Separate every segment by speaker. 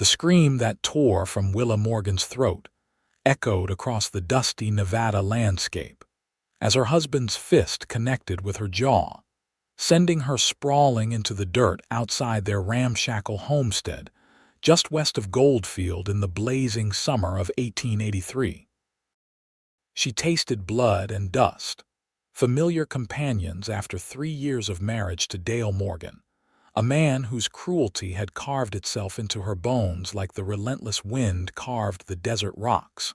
Speaker 1: The scream that tore from Willa Morgan's throat echoed across the dusty Nevada landscape as her husband's fist connected with her jaw, sending her sprawling into the dirt outside their ramshackle homestead just west of Goldfield in the blazing summer of 1883. She tasted blood and dust, familiar companions after 3 years of marriage to Dale Morgan, a man whose cruelty had carved itself into her bones like the relentless wind carved the desert rocks.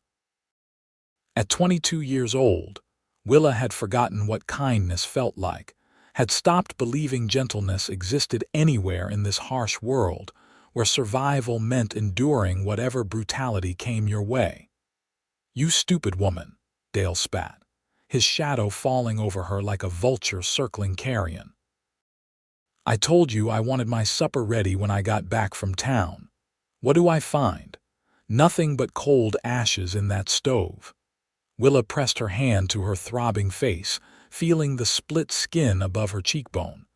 Speaker 1: At 22 years old, Willa had forgotten what kindness felt like, had stopped believing gentleness existed anywhere in this harsh world where survival meant enduring whatever brutality came your way. "You stupid woman," Dale spat, his shadow falling over her like a vulture circling carrion. "I told you I wanted my supper ready when I got back from town. What do I find? Nothing but cold ashes in that stove." Willa pressed her hand to her throbbing face, feeling the split skin above her cheekbone.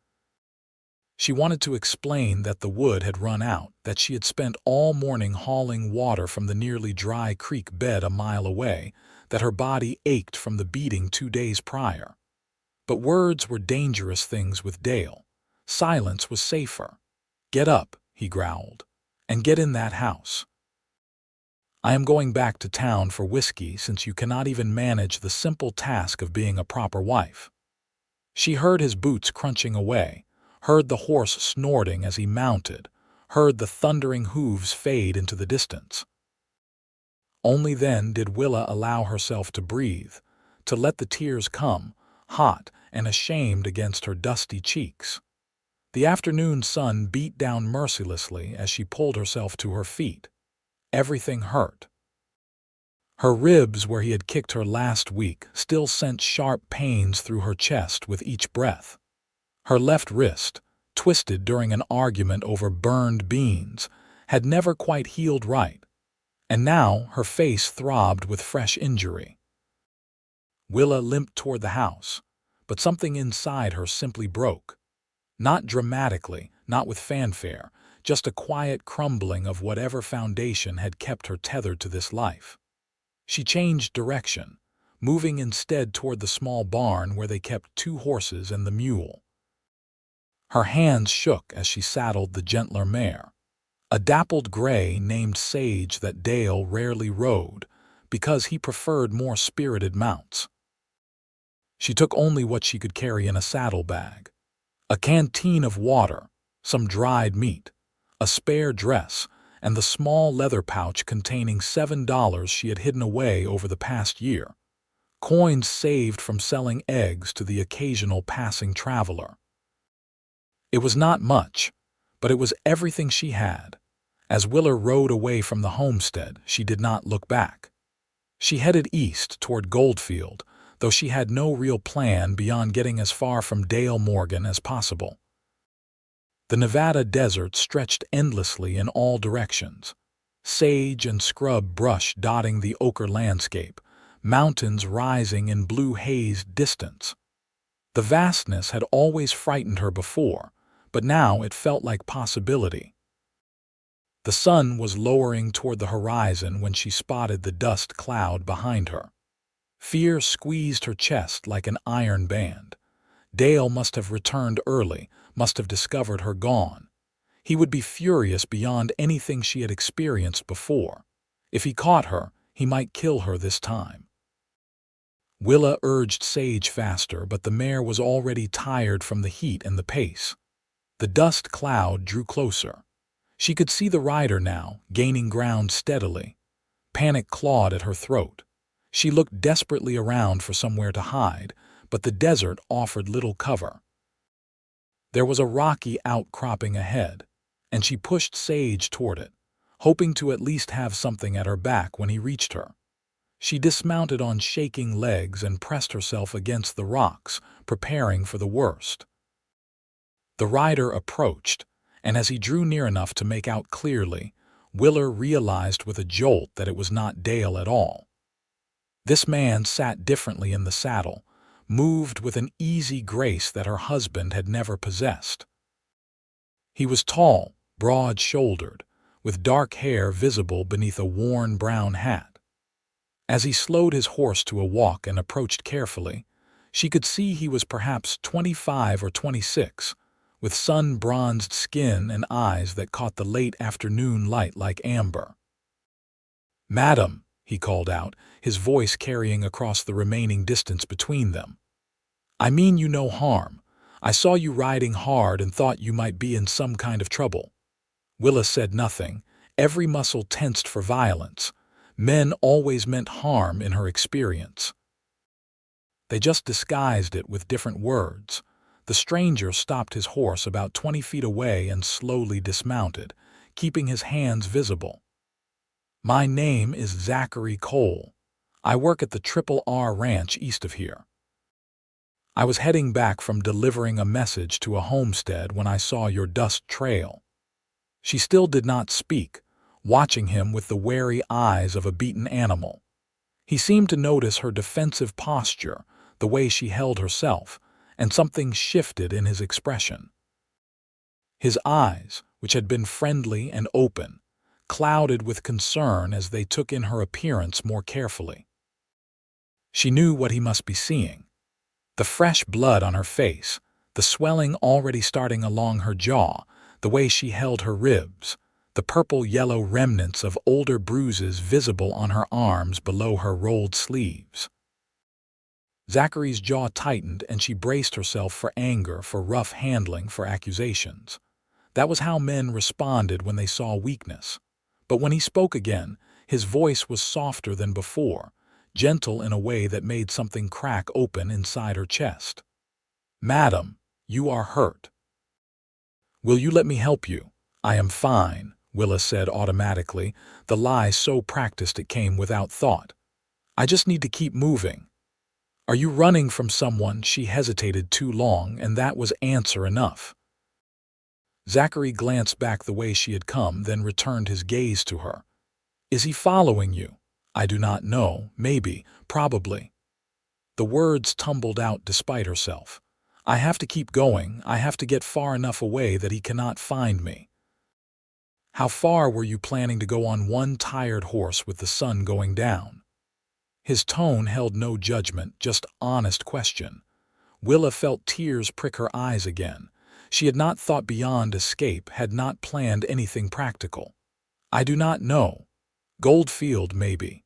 Speaker 1: She wanted to explain that the wood had run out, that she had spent all morning hauling water from the nearly dry creek bed a mile away, that her body ached from the beating 2 days prior. But words were dangerous things with Dale. Silence was safer. "Get up," he growled, "and get in that house. I am going back to town for whiskey since you cannot even manage the simple task of being a proper wife." She heard his boots crunching away, heard the horse snorting as he mounted, heard the thundering hooves fade into the distance. Only then did Willa allow herself to breathe, to let the tears come, hot and ashamed against her dusty cheeks. The afternoon sun beat down mercilessly as she pulled herself to her feet. Everything hurt. Her ribs, where he had kicked her last week, still sent sharp pains through her chest with each breath. Her left wrist, twisted during an argument over burned beans, had never quite healed right, and now her face throbbed with fresh injury. Willa limped toward the house, but something inside her simply broke. Not dramatically, not with fanfare, just a quiet crumbling of whatever foundation had kept her tethered to this life. She changed direction, moving instead toward the small barn where they kept 2 horses and the mule. Her hands shook as she saddled the gentler mare, a dappled gray named Sage that Dale rarely rode because he preferred more spirited mounts. She took only what she could carry in a saddlebag: a canteen of water, some dried meat, a spare dress, and the small leather pouch containing $7 she had hidden away over the past year, coins saved from selling eggs to the occasional passing traveler. It was not much, but it was everything she had. As Willa rode away from the homestead, she did not look back. She headed east toward Goldfield, though she had no real plan beyond getting as far from Dale Morgan as possible. The Nevada desert stretched endlessly in all directions, sage and scrub brush dotting the ochre landscape, mountains rising in blue-hazed distance. The vastness had always frightened her before, but now it felt like possibility. The sun was lowering toward the horizon when she spotted the dust cloud behind her. Fear squeezed her chest like an iron band. Dale must have returned early, must have discovered her gone. He would be furious beyond anything she had experienced before. If he caught her, he might kill her this time. Willa urged Sage faster, but the mare was already tired from the heat and the pace. The dust cloud drew closer. She could see the rider now, gaining ground steadily. Panic clawed at her throat. She looked desperately around for somewhere to hide, but the desert offered little cover. There was a rocky outcropping ahead, and she pushed Sage toward it, hoping to at least have something at her back when he reached her. She dismounted on shaking legs and pressed herself against the rocks, preparing for the worst. The rider approached, and as he drew near enough to make out clearly, Willa realized with a jolt that it was not Dale at all. This man sat differently in the saddle, moved with an easy grace that her husband had never possessed. He was tall, broad-shouldered, with dark hair visible beneath a worn brown hat. As he slowed his horse to a walk and approached carefully, she could see he was perhaps 25 or 26, with sun-bronzed skin and eyes that caught the late afternoon light like amber. "Madam," he called out, his voice carrying across the remaining distance between them. "I mean you no harm. I saw you riding hard and thought you might be in some kind of trouble." Willa said nothing, every muscle tensed for violence. Men always meant harm in her experience. They just disguised it with different words. The stranger stopped his horse about 20 feet away and slowly dismounted, keeping his hands visible. "My name is Zachary Cole. I work at the R Ranch east of here. I was heading back from delivering a message to a homestead when I saw your dust trail." She still did not speak, watching him with the wary eyes of a beaten animal. He seemed to notice her defensive posture, the way she held herself, and something shifted in his expression. His eyes, which had been friendly and open, clouded with concern as they took in her appearance more carefully. She knew what he must be seeing. The fresh blood on her face, the swelling already starting along her jaw, the way she held her ribs, the purple-yellow remnants of older bruises visible on her arms below her rolled sleeves. Zachary's jaw tightened and she braced herself for anger, for rough handling, for accusations. That was how men responded when they saw weakness. But when he spoke again, his voice was softer than before, gentle in a way that made something crack open inside her chest. "Madam, you are hurt. Will you let me help you?" "I am fine," Willa said automatically, the lie so practiced it came without thought. "I just need to keep moving." "Are you running from someone?" She hesitated too long, and that was answer enough. Zachary glanced back the way she had come, then returned his gaze to her. "Is he following you?" "I do not know. Maybe. Probably." The words tumbled out despite herself. "I have to keep going. I have to get far enough away that he cannot find me." "How far were you planning to go on one tired horse with the sun going down?" His tone held no judgment, just honest question. Willa felt tears prick her eyes again. She had not thought beyond escape, had not planned anything practical. "I do not know. Goldfield, maybe.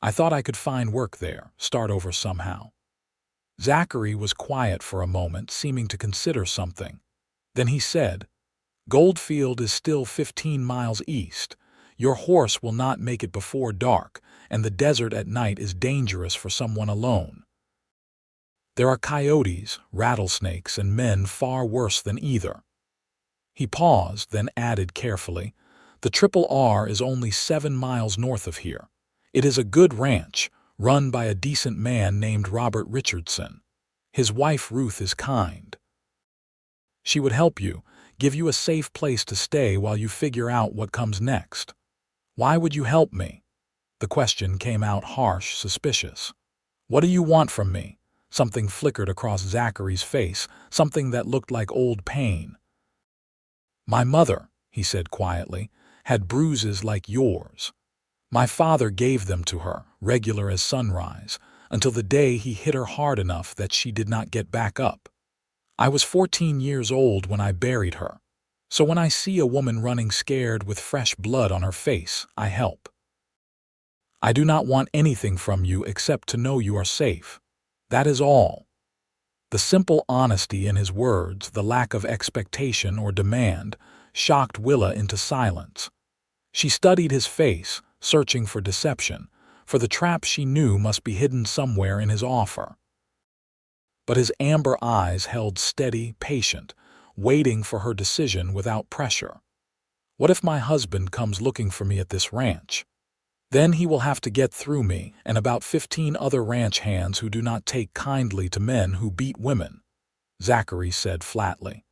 Speaker 1: I thought I could find work there, start over somehow." Zachary was quiet for a moment, seeming to consider something. Then he said, "Goldfield is still 15 miles east. Your horse will not make it before dark, and the desert at night is dangerous for someone alone. There are coyotes, rattlesnakes, and men far worse than either." He paused, then added carefully, "The R is only 7 miles north of here. It is a good ranch, run by a decent man named Robert Richardson. His wife Ruth is kind. She would help you, give you a safe place to stay while you figure out what comes next." "Why would you help me?" The question came out harsh, suspicious. "What do you want from me?" Something flickered across Zachary's face, something that looked like old pain. "My mother," he said quietly, "had bruises like yours. My father gave them to her, regular as sunrise, until the day he hit her hard enough that she did not get back up. I was 14 years old when I buried her. So when I see a woman running scared with fresh blood on her face, I help. I do not want anything from you except to know you are safe. That is all." The simple honesty in his words, the lack of expectation or demand, shocked Willa into silence. She studied his face, searching for deception, for the trap she knew must be hidden somewhere in his offer. But his amber eyes held steady, patient, waiting for her decision without pressure. "What if my husband comes looking for me at this ranch? Then he will have to get through me and about 15 other ranch hands who do not take kindly to men who beat women," Zachary said flatly.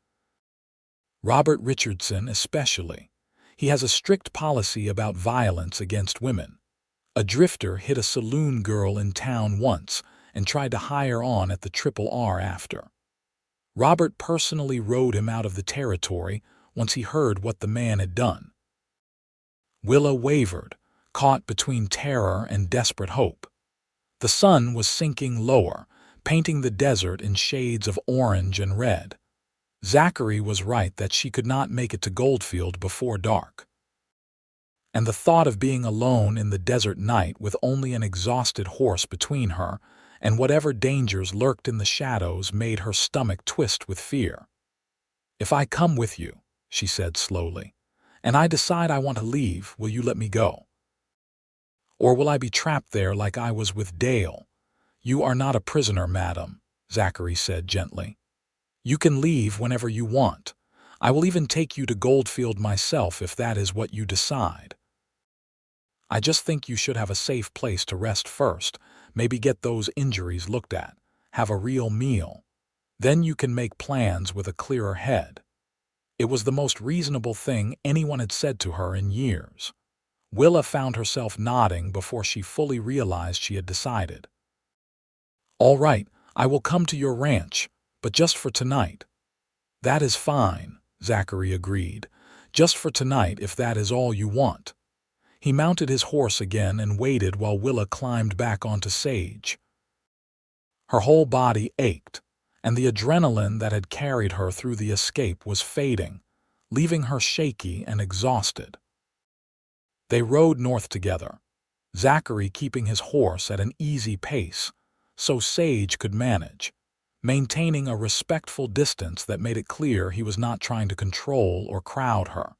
Speaker 1: "Robert Richardson especially. He has a strict policy about violence against women. A drifter hit a saloon girl in town once and tried to hire on at the R after. Robert personally rode him out of the territory once he heard what the man had done. Willa wavered, caught between terror and desperate hope. The sun was sinking lower, painting the desert in shades of orange and red. Zachary was right that she could not make it to Goldfield before dark. And the thought of being alone in the desert night with only an exhausted horse between her and whatever dangers lurked in the shadows made her stomach twist with fear. "If I come with you," she said slowly, "and I decide I want to leave, will you let me go? Or will I be trapped there like I was with Dale?" "You are not a prisoner, madam," Zachary said gently. "You can leave whenever you want. I will even take you to Goldfield myself if that is what you decide. I just think you should have a safe place to rest first, maybe get those injuries looked at, have a real meal. Then you can make plans with a clearer head." It was the most reasonable thing anyone had said to her in years. Willa found herself nodding before she fully realized she had decided. "All right, I will come to your ranch, but just for tonight." "That is fine," Zachary agreed. "Just for tonight if that is all you want." He mounted his horse again and waited while Willa climbed back onto Sage. Her whole body ached, and the adrenaline that had carried her through the escape was fading, leaving her shaky and exhausted. They rode north together, Zachary keeping his horse at an easy pace, so Sage could manage, maintaining a respectful distance that made it clear he was not trying to control or crowd her.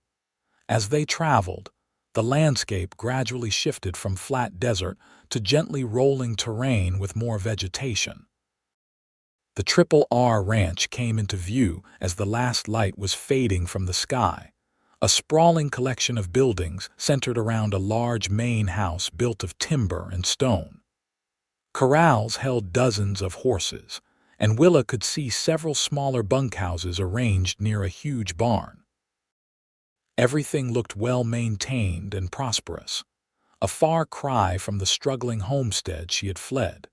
Speaker 1: As they traveled, the landscape gradually shifted from flat desert to gently rolling terrain with more vegetation. The Triple R Ranch came into view as the last light was fading from the sky, a sprawling collection of buildings centered around a large main house built of timber and stone. Corrals held dozens of horses, and Willa could see several smaller bunkhouses arranged near a huge barn. Everything looked well-maintained and prosperous, a far cry from the struggling homestead she had fled.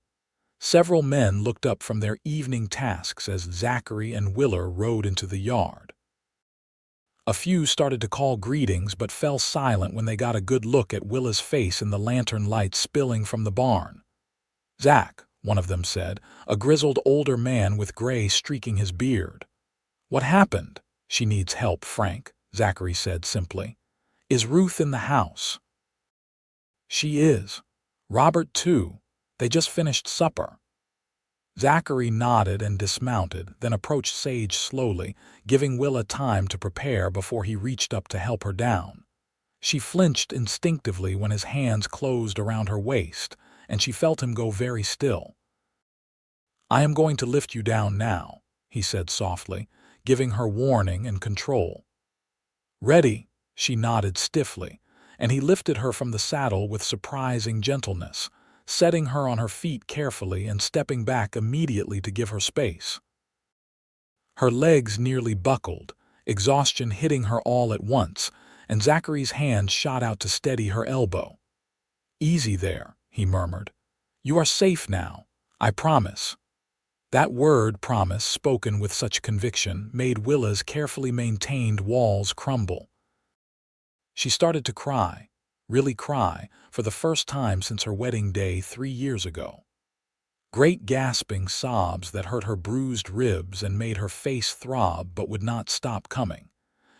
Speaker 1: Several men looked up from their evening tasks as Zachary and Willa rode into the yard. A few started to call greetings but fell silent when they got a good look at Willa's face in the lantern light spilling from the barn. "Zach," one of them said, a grizzled older man with gray streaking his beard. "What happened?" "She needs help, Frank," Zachary said simply. "Is Ruth in the house?" "She is. Robert, too. They just finished supper." Zachary nodded and dismounted, then approached Sage slowly, giving Willa time to prepare before he reached up to help her down. She flinched instinctively when his hands closed around her waist, and she felt him go very still. "I am going to lift you down now," he said softly, giving her warning and control. "Ready," she nodded stiffly, and he lifted her from the saddle with surprising gentleness, setting her on her feet carefully and stepping back immediately to give her space. Her legs nearly buckled, exhaustion hitting her all at once, and Zachary's hand shot out to steady her elbow. "Easy there," he murmured. "You are safe now, I promise." That word, promise, spoken with such conviction, made Willa's carefully maintained walls crumble. She started to cry, really cry, for the first time since her wedding day 3 years ago. Great gasping sobs that hurt her bruised ribs and made her face throb but would not stop coming.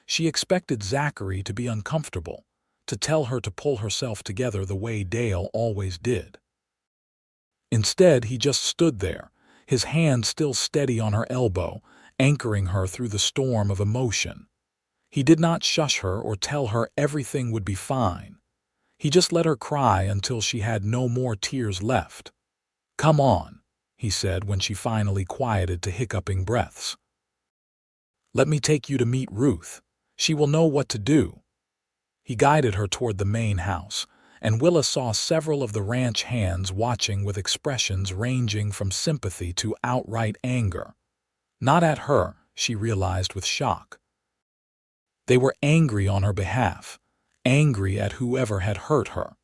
Speaker 1: She expected Zachary to be uncomfortable, to tell her to pull herself together the way Dale always did. Instead, he just stood there, his hand still steady on her elbow, anchoring her through the storm of emotion. He did not shush her or tell her everything would be fine. He just let her cry until she had no more tears left. "Come on," he said when she finally quieted to hiccuping breaths. "Let me take you to meet Ruth. She will know what to do." He guided her toward the main house, and Willa saw several of the ranch hands watching with expressions ranging from sympathy to outright anger. Not at her, she realized with shock. They were angry on her behalf, angry at whoever had hurt her.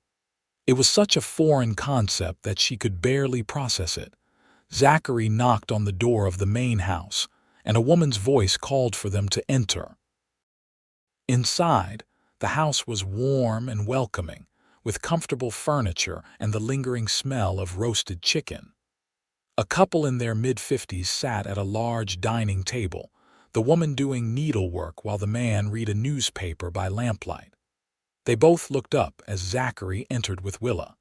Speaker 1: It was such a foreign concept that she could barely process it. Zachary knocked on the door of the main house, and a woman's voice called for them to enter. Inside, The house was warm and welcoming, with comfortable furniture and the lingering smell of roasted chicken. A couple in their mid-50s sat at a large dining table, the woman doing needlework while the man read a newspaper by lamplight. They both looked up as Zachary entered with Willa.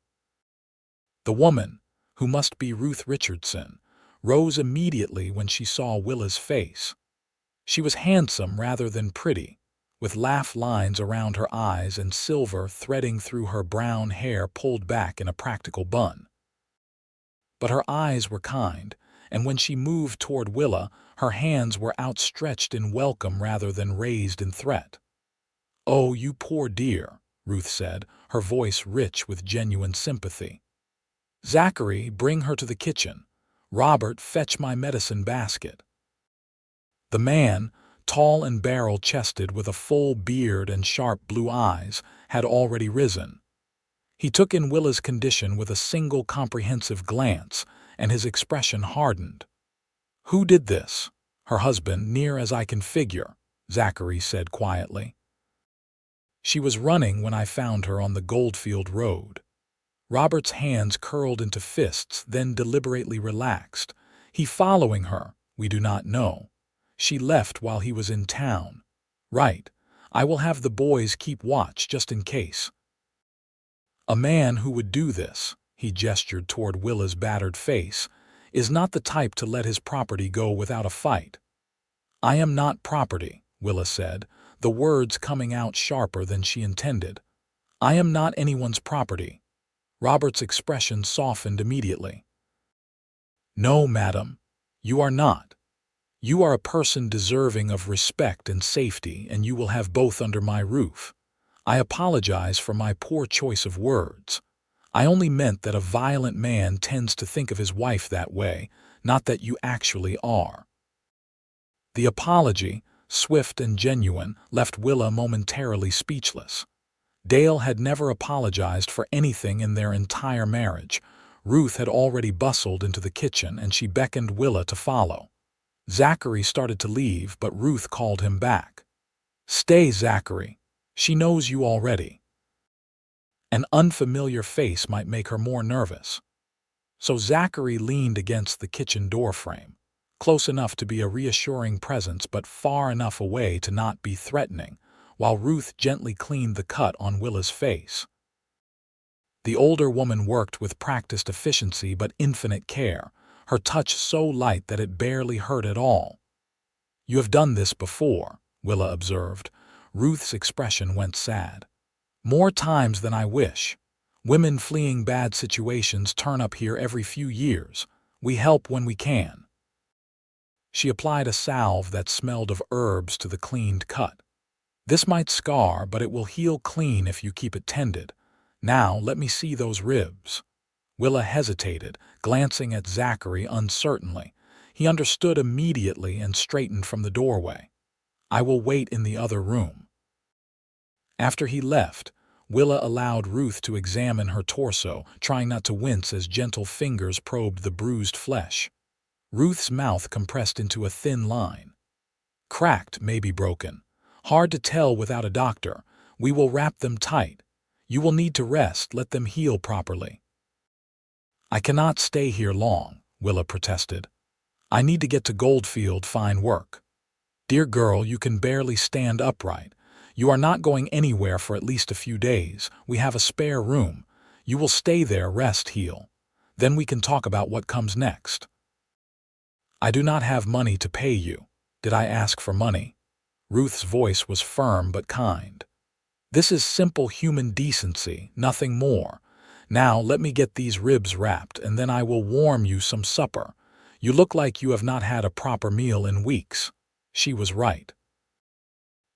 Speaker 1: The woman, who must be Ruth Richardson, rose immediately when she saw Willa's face. She was handsome rather than pretty, with laugh lines around her eyes and silver threading through her brown hair pulled back in a practical bun. But her eyes were kind, and when she moved toward Willa, her hands were outstretched in welcome rather than raised in threat. "Oh, you poor dear," Ruth said, her voice rich with genuine sympathy. "Zachary, bring her to the kitchen. Robert, fetch my medicine basket." The man, tall and barrel-chested with a full beard and sharp blue eyes, had already risen. He took in Willa's condition with a single comprehensive glance, and his expression hardened. "Who did this?" "Her husband, near as I can figure," Zachary said quietly. "She was running when I found her on the Goldfield Road." Robert's hands curled into fists, then deliberately relaxed. "He following her? We do not know. She left while he was in town." "Right. I will have the boys keep watch just in case." "A man who would do this," he gestured toward Willa's battered face, "is not the type to let his property go without a fight." "I am not property," Willa said, the words coming out sharper than she intended. "I am not anyone's property." Robert's expression softened immediately. "No, madam, you are not. You are a person deserving of respect and safety, and you will have both under my roof. I apologize for my poor choice of words. I only meant that a violent man tends to think of his wife that way, not that you actually are." The apology, swift and genuine, left Willa momentarily speechless. Dale had never apologized for anything in their entire marriage. Ruth had already bustled into the kitchen, and she beckoned Willa to follow. Zachary started to leave, but Ruth called him back. "Stay, Zachary. She knows you already." An unfamiliar face might make her more nervous. So Zachary leaned against the kitchen doorframe, close enough to be a reassuring presence but far enough away to not be threatening, while Ruth gently cleaned the cut on Willa's face. The older woman worked with practiced efficiency but infinite care, her touch so light that it barely hurt at all. "You have done this before," Willa observed. Ruth's expression went sad. "More times than I wish. Women fleeing bad situations turn up here every few years. We help when we can." She applied a salve that smelled of herbs to the cleaned cut. "This might scar, but it will heal clean if you keep it tended. Now let me see those ribs." Willa hesitated, glancing at Zachary uncertainly. He understood immediately and straightened from the doorway. "I will wait in the other room." After he left, Willa allowed Ruth to examine her torso, trying not to wince as gentle fingers probed the bruised flesh. Ruth's mouth compressed into a thin line. "Cracked, maybe broken. Hard to tell without a doctor. We will wrap them tight. You will need to rest, let them heal properly." "I cannot stay here long," Willa protested. "I need to get to Goldfield, find work." "Dear girl, you can barely stand upright. You are not going anywhere for at least a few days. We have a spare room. You will stay there, rest, heal. Then we can talk about what comes next." "I do not have money to pay you. Did I ask for money?" Ruth's voice was firm but kind. "This is simple human decency, nothing more. Now let me get these ribs wrapped, and then I will warm you some supper. You look like you have not had a proper meal in weeks." She was right.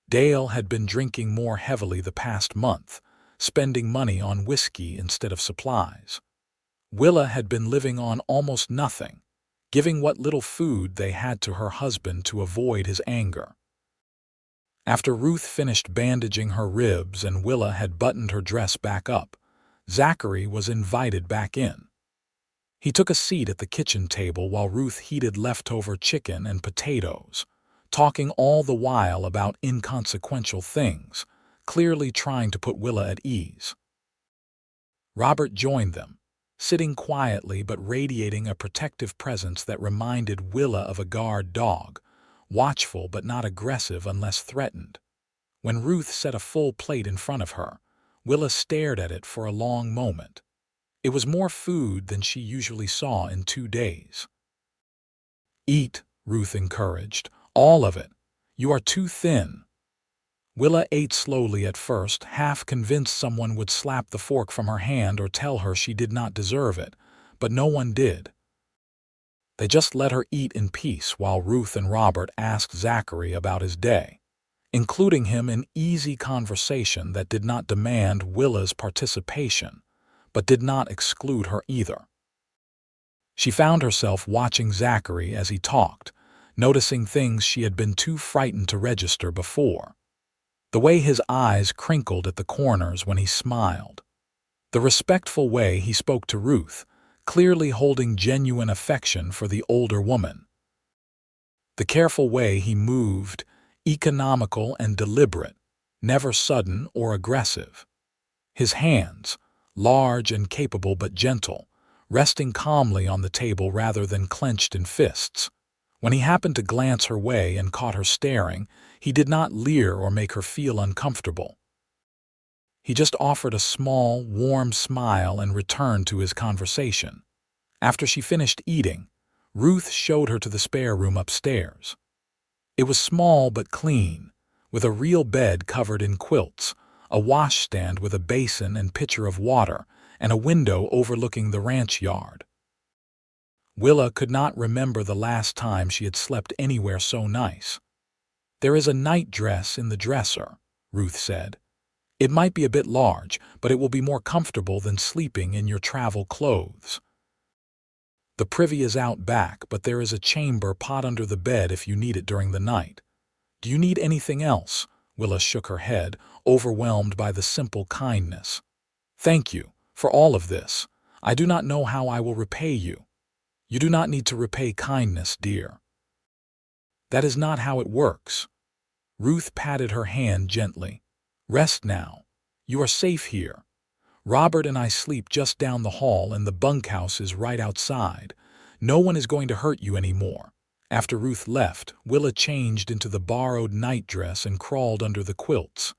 Speaker 1: Dale had been drinking more heavily the past month, spending money on whiskey instead of supplies. Willa had been living on almost nothing, giving what little food they had to her husband to avoid his anger. After Ruth finished bandaging her ribs and Willa had buttoned her dress back up, Zachary was invited back in. He took a seat at the kitchen table while Ruth heated leftover chicken and potatoes, talking all the while about inconsequential things, clearly trying to put Willa at ease. Robert joined them, sitting quietly but radiating a protective presence that reminded Willa of a guard dog, watchful but not aggressive unless threatened. When Ruth set a full plate in front of her, Willa stared at it for a long moment. It was more food than she usually saw in 2 days. "Eat," Ruth encouraged. "All of it. You are too thin." Willa ate slowly at first, half convinced someone would slap the fork from her hand or tell her she did not deserve it, but no one did. They just let her eat in peace while Ruth and Robert asked Zachary about his day, including him in easy conversation that did not demand Willa's participation, but did not exclude her either. She found herself watching Zachary as he talked, noticing things she had been too frightened to register before. The way his eyes crinkled at the corners when he smiled. The respectful way he spoke to Ruth, clearly holding genuine affection for the older woman. The careful way he moved, economical and deliberate, never sudden or aggressive. His hands, large and capable but gentle, resting calmly on the table rather than clenched in fists. When he happened to glance her way and caught her staring, he did not leer or make her feel uncomfortable. He just offered a small, warm smile and returned to his conversation. After she finished eating, Ruth showed her to the spare room upstairs. It was small but clean, with a real bed covered in quilts, a washstand with a basin and pitcher of water, and a window overlooking the ranch yard. Willa could not remember the last time she had slept anywhere so nice. "There is a nightdress in the dresser," Ruth said. "It might be a bit large, but it will be more comfortable than sleeping in your travel clothes. The privy is out back, but there is a chamber pot under the bed if you need it during the night. Do you need anything else?" Willa shook her head, overwhelmed by the simple kindness. "Thank you for all of this. I do not know how I will repay you." "You do not need to repay kindness, dear. That is not how it works." Ruth patted her hand gently. "Rest now. You are safe here. Robert and I sleep just down the hall and the bunkhouse is right outside. No one is going to hurt you anymore." After Ruth left, Willa changed into the borrowed nightdress and crawled under the quilts.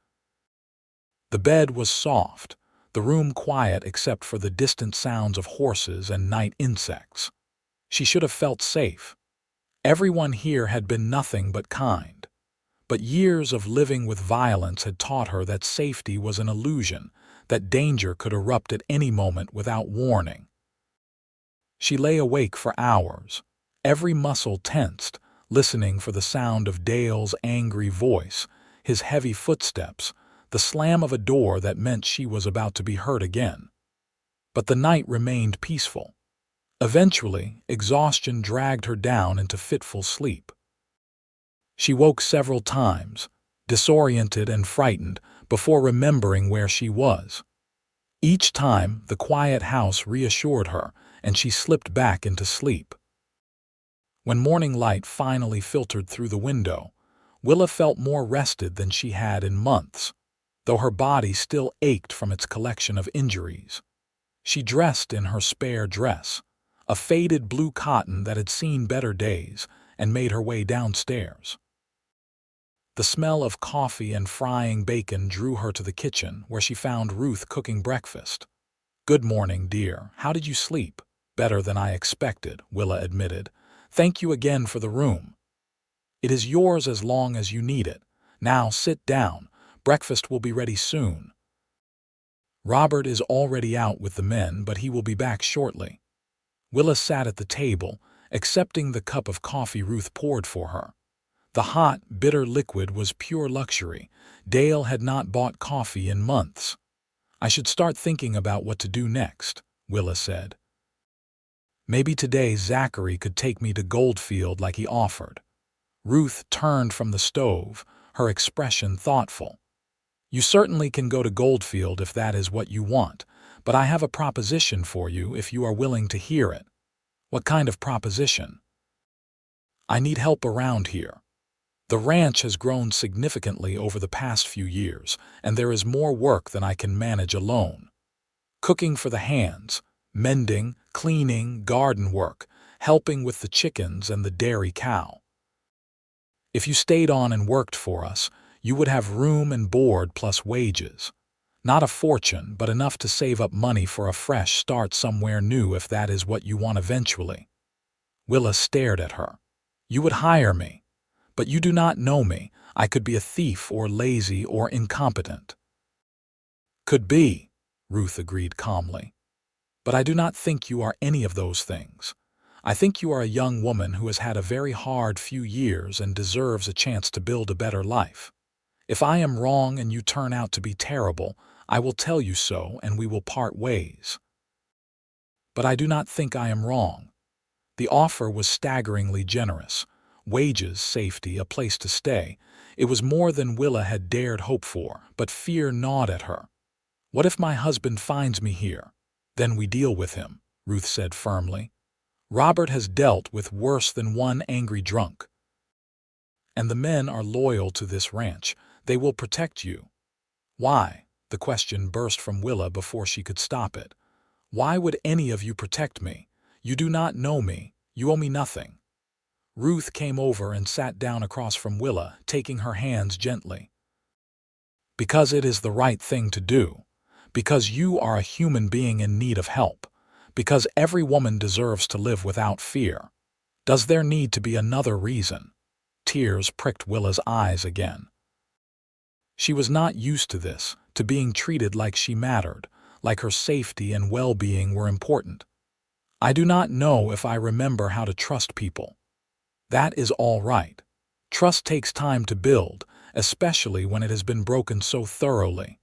Speaker 1: The bed was soft, the room quiet except for the distant sounds of horses and night insects. She should have felt safe. Everyone here had been nothing but kind. But years of living with violence had taught her that safety was an illusion, that danger could erupt at any moment without warning. She lay awake for hours, every muscle tensed, listening for the sound of Dale's angry voice, his heavy footsteps, the slam of a door that meant she was about to be hurt again. But the night remained peaceful. Eventually, exhaustion dragged her down into fitful sleep. She woke several times, disoriented and frightened, before remembering where she was. Each time, the quiet house reassured her, and she slipped back into sleep. When morning light finally filtered through the window, Willa felt more rested than she had in months, though her body still ached from its collection of injuries. She dressed in her spare dress, a faded blue cotton that had seen better days, and made her way downstairs. The smell of coffee and frying bacon drew her to the kitchen, where she found Ruth cooking breakfast. "Good morning, dear. How did you sleep?" "Better than I expected," Willa admitted. "Thank you again for the room. It is yours as long as you need it. Now sit down. Breakfast will be ready soon." "Robert is already out with the men, but he will be back shortly." Willa sat at the table, accepting the cup of coffee Ruth poured for her. The hot, bitter liquid was pure luxury. Dale had not bought coffee in months. "I should start thinking about what to do next," Willa said. "Maybe today Zachary could take me to Goldfield like he offered." Ruth turned from the stove, her expression thoughtful. "You certainly can go to Goldfield if that is what you want, but I have a proposition for you if you are willing to hear it." "What kind of proposition?" "I need help around here. The ranch has grown significantly over the past few years, and there is more work than I can manage alone. Cooking for the hands, mending, cleaning, garden work, helping with the chickens and the dairy cow. If you stayed on and worked for us, you would have room and board plus wages. Not a fortune, but enough to save up money for a fresh start somewhere new if that is what you want eventually. Willa stared at her. You would hire me. But you do not know me. I could be a thief or lazy or incompetent. Could be, Ruth agreed calmly. But I do not think you are any of those things. I think you are a young woman who has had a very hard few years and deserves a chance to build a better life. If I am wrong and you turn out to be terrible, I will tell you so and we will part ways. But I do not think I am wrong. The offer was staggeringly generous. Wages, safety, a place to stay. It was more than Willa had dared hope for, but fear gnawed at her. What if my husband finds me here? Then we deal with him, Ruth said firmly. Robert has dealt with worse than one angry drunk. And the men are loyal to this ranch. They will protect you. Why? The question burst from Willa before she could stop it. Why would any of you protect me? You do not know me. You owe me nothing. Ruth came over and sat down across from Willa, taking her hands gently. Because it is the right thing to do. Because you are a human being in need of help. Because every woman deserves to live without fear. Does there need to be another reason? Tears pricked Willa's eyes again. She was not used to this, to being treated like she mattered, like her safety and well-being were important. I do not know if I remember how to trust people. That is all right. Trust takes time to build, especially when it has been broken so thoroughly.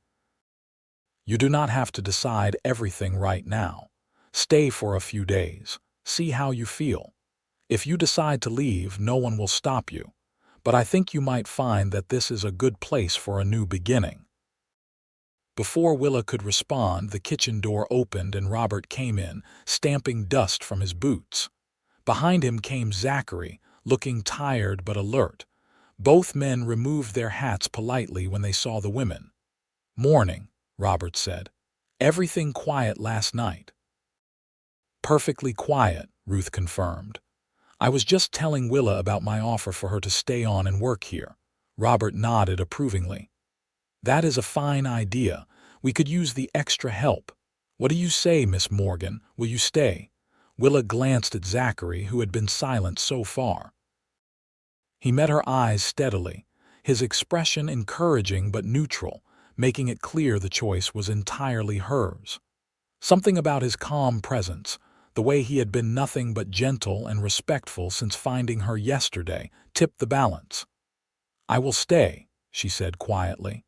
Speaker 1: You do not have to decide everything right now. Stay for a few days. See how you feel. If you decide to leave, no one will stop you. But I think you might find that this is a good place for a new beginning. Before Willa could respond, the kitchen door opened and Robert came in, stamping dust from his boots. Behind him came Zachary, looking tired but alert. Both men removed their hats politely when they saw the women. Morning, Robert said. Everything quiet last night. Perfectly quiet, Ruth confirmed. I was just telling Willa about my offer for her to stay on and work here. Robert nodded approvingly. That is a fine idea. We could use the extra help. What do you say, Miss Morgan? Will you stay? Willa glanced at Zachary, who had been silent so far. He met her eyes steadily, his expression encouraging but neutral, making it clear the choice was entirely hers. Something about his calm presence, the way he had been nothing but gentle and respectful since finding her yesterday, tipped the balance. I will stay, she said quietly.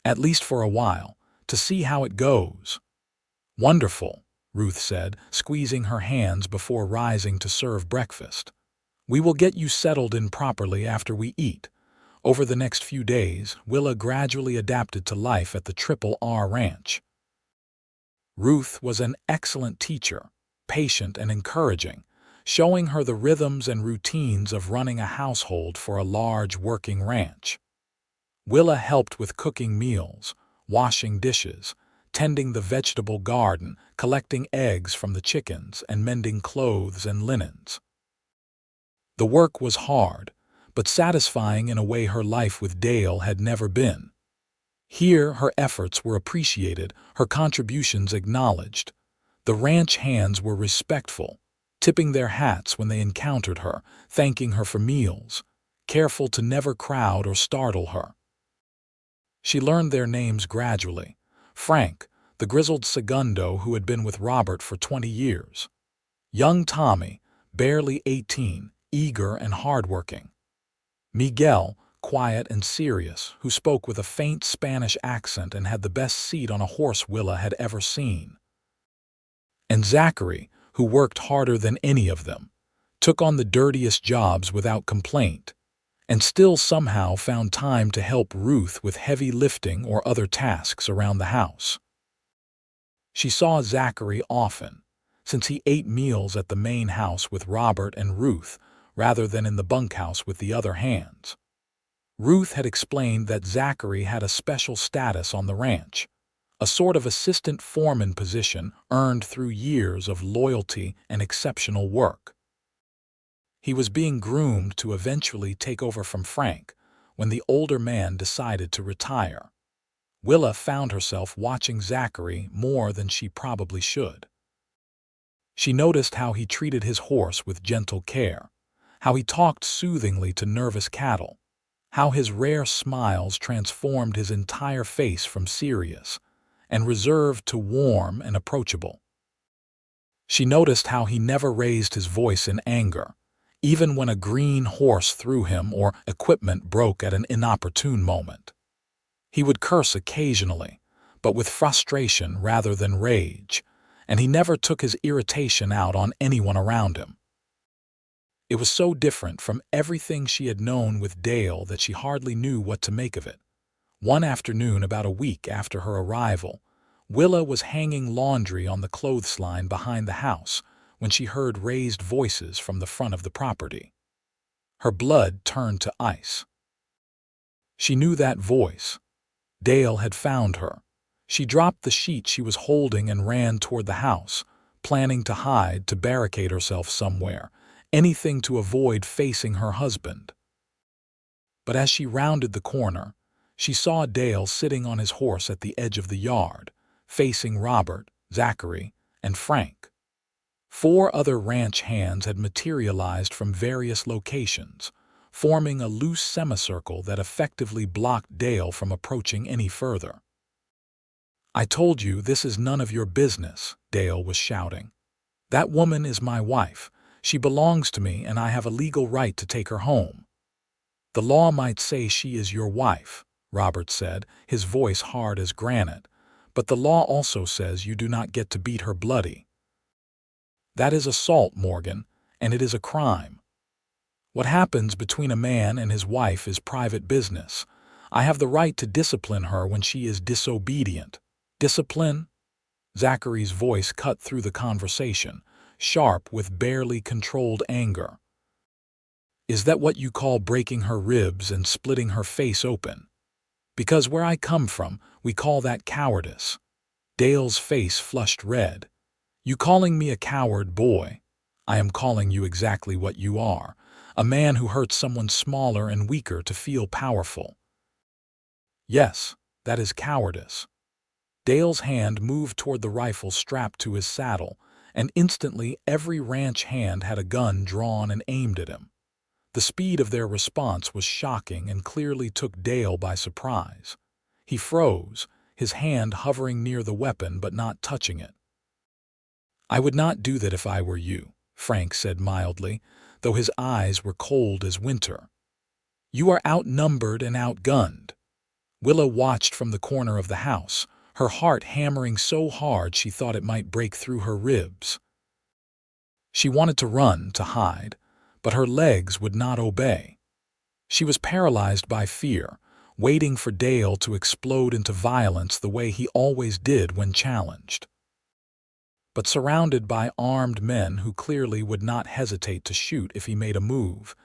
Speaker 1: At least for a while, to see how it goes. Wonderful, Ruth said, squeezing her hands before rising to serve breakfast. We will get you settled in properly after we eat. Over the next few days, Willa gradually adapted to life at the Triple R Ranch. Ruth was an excellent teacher, patient and encouraging, showing her the rhythms and routines of running a household for a large working ranch. Willa helped with cooking meals, washing dishes, tending the vegetable garden, collecting eggs from the chickens, and mending clothes and linens. The work was hard, but satisfying in a way her life with Dale had never been. Here, her efforts were appreciated, her contributions acknowledged. The ranch hands were respectful, tipping their hats when they encountered her, thanking her for meals, careful to never crowd or startle her. She learned their names gradually. Frank, the grizzled segundo who had been with Robert for 20 years. Young Tommy, barely 18, eager and hardworking. Miguel, quiet and serious, who spoke with a faint Spanish accent and had the best seat on a horse Willa had ever seen. And Zachary, who worked harder than any of them, took on the dirtiest jobs without complaint, and still somehow found time to help Ruth with heavy lifting or other tasks around the house. She saw Zachary often. Since he ate meals at the main house with Robert and Ruth, rather than in the bunkhouse with the other hands. Ruth had explained that Zachary had a special status on the ranch, a sort of assistant foreman position earned through years of loyalty and exceptional work. He was being groomed to eventually take over from Frank when the older man decided to retire. Willa found herself watching Zachary more than she probably should. She noticed how he treated his horse with gentle care, how he talked soothingly to nervous cattle, how his rare smiles transformed his entire face from serious and reserved to warm and approachable. She noticed how he never raised his voice in anger, even when a green horse threw him or equipment broke at an inopportune moment. He would curse occasionally, but with frustration rather than rage, and he never took his irritation out on anyone around him. It was so different from everything she had known with Dale that she hardly knew what to make of it. One afternoon, about a week after her arrival, Willa was hanging laundry on the clothesline behind the house when she heard raised voices from the front of the property. Her blood turned to ice. She knew that voice. Dale had found her. She dropped the sheet she was holding and ran toward the house, planning to hide, to barricade herself somewhere, anything to avoid facing her husband. But as she rounded the corner, she saw Dale sitting on his horse at the edge of the yard, facing Robert, Zachary, and Frank. 4 other ranch hands had materialized from various locations, forming a loose semicircle that effectively blocked Dale from approaching any further. "I told you this is none of your business," Dale was shouting. "That woman is my wife. She belongs to me, and I have a legal right to take her home." "The law might say she is your wife," Robert said, his voice hard as granite, "but the law also says you do not get to beat her bloody. That is assault, Morgan, and it is a crime. What happens between a man and his wife is private business. I have the right to discipline her when she is disobedient." "Discipline?" Zachary's voice cut through the conversation, sharp with barely controlled anger. "Is that what you call breaking her ribs and splitting her face open? Because where I come from, we call that cowardice." Dale's face flushed red. "You calling me a coward, boy? I am calling you exactly what you are, a man who hurts someone smaller and weaker to feel powerful." "Yes, that is cowardice." Dale's hand moved toward the rifle strapped to his saddle, and instantly every ranch hand had a gun drawn and aimed at him. The speed of their response was shocking and clearly took Dale by surprise. He froze, his hand hovering near the weapon but not touching it. "I would not do that if I were you," Frank said mildly, though his eyes were cold as winter. "You are outnumbered and outgunned." Willa watched from the corner of the house, her heart hammering so hard she thought it might break through her ribs. She wanted to run, to hide, but her legs would not obey. She was paralyzed by fear, waiting for Dale to explode into violence the way he always did when challenged. But surrounded by armed men who clearly would not hesitate to shoot if he made a move,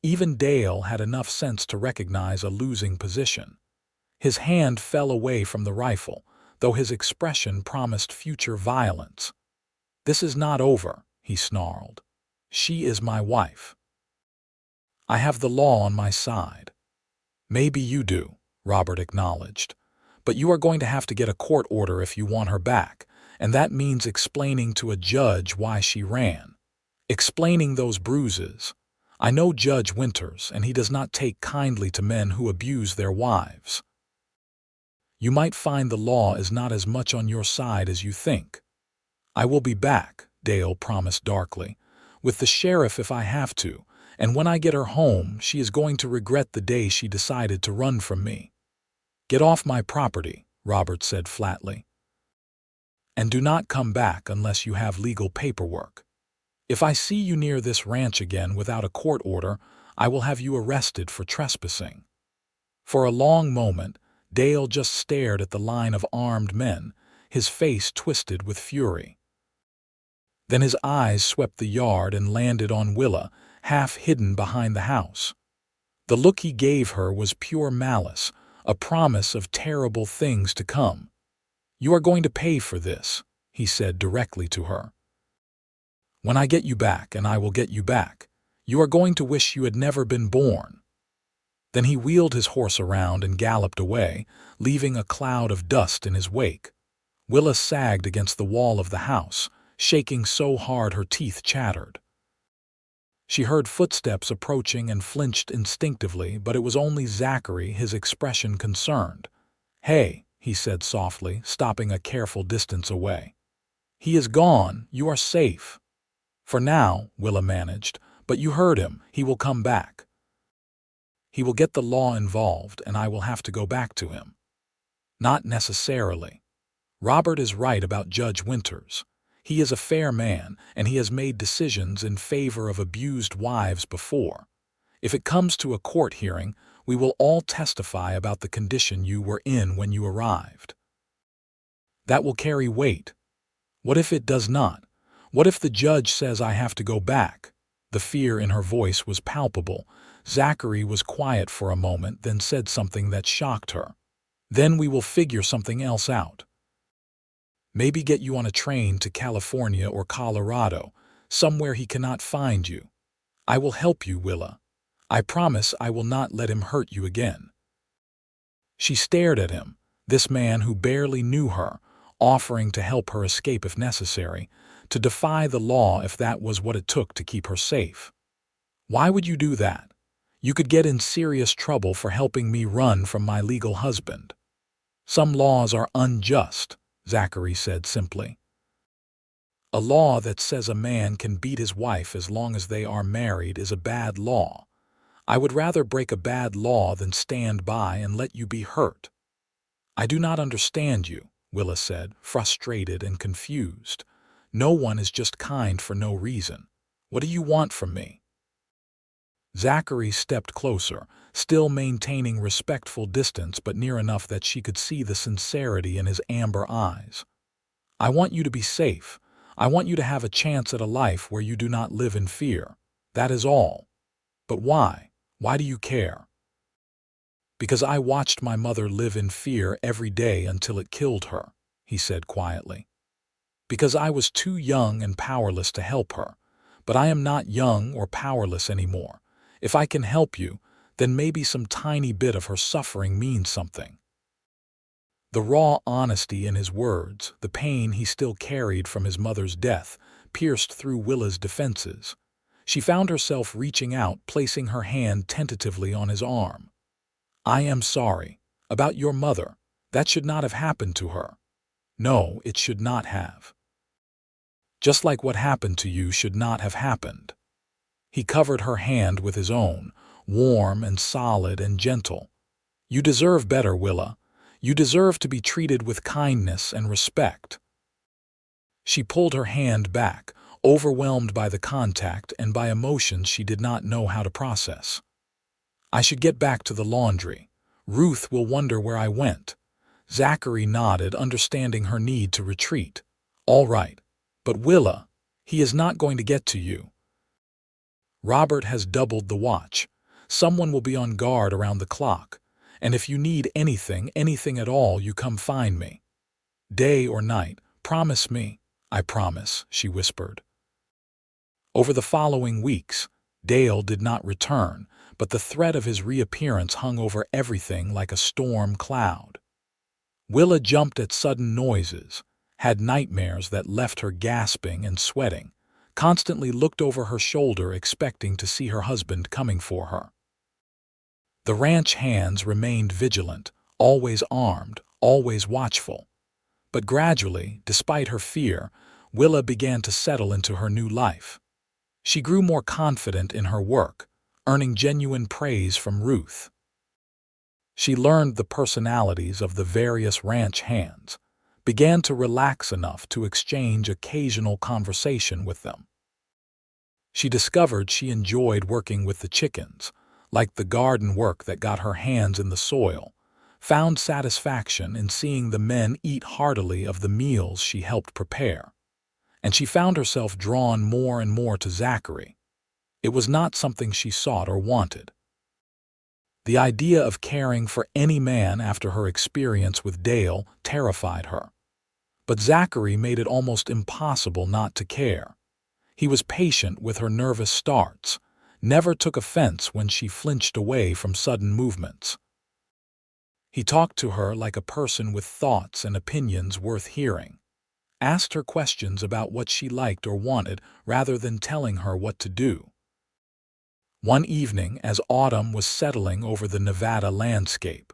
Speaker 1: even Dale had enough sense to recognize a losing position. His hand fell away from the rifle, though his expression promised future violence. "This is not over," he snarled. "She is my wife. I have the law on my side." "Maybe you do," Robert acknowledged, "but you are going to have to get a court order if you want her back, and that means explaining to a judge why she ran. Explaining those bruises. I know Judge Winters, and he does not take kindly to men who abuse their wives. You might find the law is not as much on your side as you think." "I will be back," Dale promised darkly, "with the sheriff if I have to, and when I get her home, she is going to regret the day she decided to run from me." "Get off my property," Robert said flatly. "And do not come back unless you have legal paperwork. If I see you near this ranch again without a court order, I will have you arrested for trespassing." For a long moment, Dale just stared at the line of armed men, his face twisted with fury. Then his eyes swept the yard and landed on Willa, half hidden behind the house. The look he gave her was pure malice, a promise of terrible things to come. "You are going to pay for this," he said directly to her. "When I get you back, and I will get you back, you are going to wish you had never been born." Then he wheeled his horse around and galloped away, leaving a cloud of dust in his wake. Willa sagged against the wall of the house, shaking so hard her teeth chattered. She heard footsteps approaching and flinched instinctively, but it was only Zachary, his expression concerned. "Hey," he said softly, stopping a careful distance away. "He is gone. You are safe." "For now," Willa managed, "but you heard him. He will come back. He will get the law involved, and I will have to go back to him." "Not necessarily. Robert is right about Judge Winters. He is a fair man, and he has made decisions in favor of abused wives before. If it comes to a court hearing, we will all testify about the condition you were in when you arrived. That will carry weight. What if it does not? What if the judge says I have to go back?" The fear in her voice was palpable. Zachary was quiet for a moment, then said something that shocked her. "Then we will figure something else out. Maybe get you on a train to California or Colorado, somewhere he cannot find you. I will help you, Willa. I promise I will not let him hurt you again." She stared at him, this man who barely knew her, offering to help her escape if necessary, to defy the law if that was what it took to keep her safe. "Why would you do that? You could get in serious trouble for helping me run from my legal husband." "Some laws are unjust," Zachary said simply. "A law that says a man can beat his wife as long as they are married is a bad law. I would rather break a bad law than stand by and let you be hurt." "I do not understand you," Willa said, frustrated and confused. "No one is just kind for no reason. What do you want from me?" Zachary stepped closer, still maintaining respectful distance but near enough that she could see the sincerity in his amber eyes. "I want you to be safe. I want you to have a chance at a life where you do not live in fear. That is all. But why? Why do you care?" "Because I watched my mother live in fear every day until it killed her," he said quietly. "Because I was too young and powerless to help her. But I am not young or powerless anymore. If I can help you, then maybe some tiny bit of her suffering means something." The raw honesty in his words, the pain he still carried from his mother's death, pierced through Willa's defenses. She found herself reaching out, placing her hand tentatively on his arm. "I am sorry. About your mother. That should not have happened to her. No, it should not have. Just like what happened to you should not have happened." He covered her hand with his own, warm and solid and gentle. "You deserve better, Willa. You deserve to be treated with kindness and respect." She pulled her hand back, overwhelmed by the contact and by emotions she did not know how to process. "I should get back to the laundry. Ruth will wonder where I went." Zachary nodded, understanding her need to retreat. "All right. But Willa, he is not going to get to you. Robert has doubled the watch. Someone will be on guard around the clock. And if you need anything at all, you come find me. Day or night, promise me." "I promise," she whispered. Over the following weeks, Dale did not return, but the threat of his reappearance hung over everything like a storm cloud. Willa jumped at sudden noises, had nightmares that left her gasping and sweating, constantly looked over her shoulder expecting to see her husband coming for her. The ranch hands remained vigilant, always armed, always watchful. But gradually, despite her fear, Willa began to settle into her new life. She grew more confident in her work, earning genuine praise from Ruth. She learned the personalities of the various ranch hands, began to relax enough to exchange occasional conversation with them. She discovered she enjoyed working with the chickens, liked the garden work that got her hands in the soil, found satisfaction in seeing the men eat heartily of the meals she helped prepare. And she found herself drawn more and more to Zachary. It was not something she sought or wanted. The idea of caring for any man after her experience with Dale terrified her. But Zachary made it almost impossible not to care. He was patient with her nervous starts, never took offense when she flinched away from sudden movements. He talked to her like a person with thoughts and opinions worth hearing, asked her questions about what she liked or wanted rather than telling her what to do. One evening, as autumn was settling over the Nevada landscape,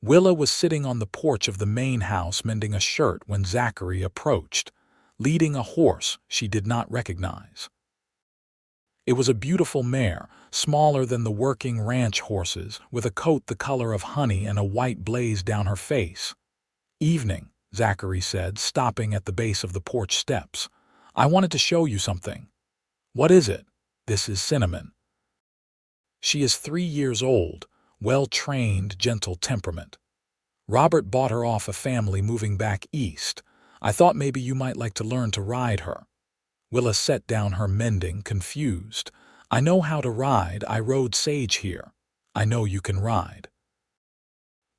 Speaker 1: Willa was sitting on the porch of the main house mending a shirt when Zachary approached, leading a horse she did not recognize. It was a beautiful mare, smaller than the working ranch horses, with a coat the color of honey and a white blaze down her face. "Evening," Zachary said, stopping at the base of the porch steps. "I wanted to show you something." "What is it?" "This is Cinnamon. She is 3 years old, well-trained, gentle temperament. Robert bought her off a family moving back east. I thought maybe you might like to learn to ride her." Willa set down her mending, confused. "I know how to ride. I rode Sage here." "I know you can ride.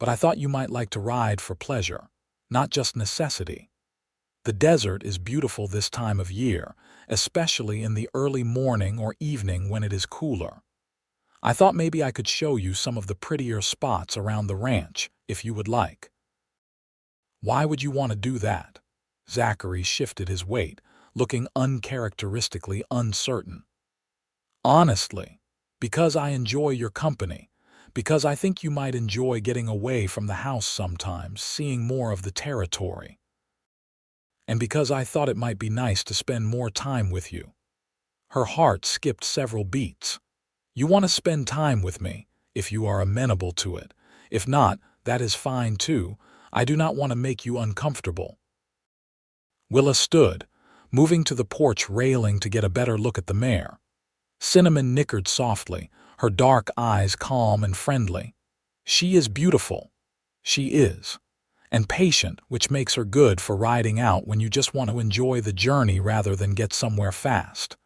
Speaker 1: But I thought you might like to ride for pleasure, not just necessity. The desert is beautiful this time of year, especially in the early morning or evening when it is cooler. I thought maybe I could show you some of the prettier spots around the ranch, if you would like." "Why would you want to do that?" Zachary shifted his weight, looking uncharacteristically uncertain. "Honestly, because I enjoy your company, because I think you might enjoy getting away from the house sometimes, seeing more of the territory. And because I thought it might be nice to spend more time with you." Her heart skipped several beats. "You want to spend time with me, if you are amenable to it. If not, that is fine too. I do not want to make you uncomfortable." Willa stood, moving to the porch railing to get a better look at the mare. Cinnamon nickered softly, her dark eyes calm and friendly. "She is beautiful." "She is. And patient, which makes her good for riding out when you just want to enjoy the journey rather than get somewhere fast."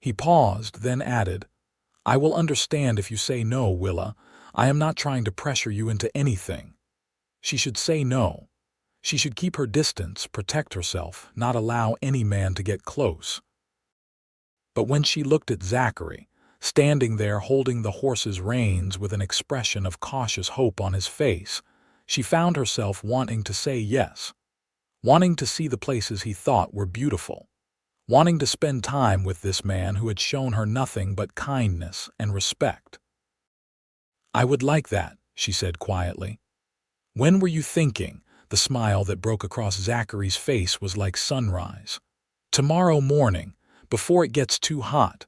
Speaker 1: He paused, then added, "I will understand if you say no, Willa. I am not trying to pressure you into anything." She should say no. She should keep her distance, protect herself, not allow any man to get close. But when she looked at Zachary, standing there holding the horse's reins with an expression of cautious hope on his face, she found herself wanting to say yes, wanting to see the places he thought were beautiful, wanting to spend time with this man who had shown her nothing but kindness and respect. "I would like that," she said quietly. "When were you thinking?" The smile that broke across Zachary's face was like sunrise. "Tomorrow morning, before it gets too hot.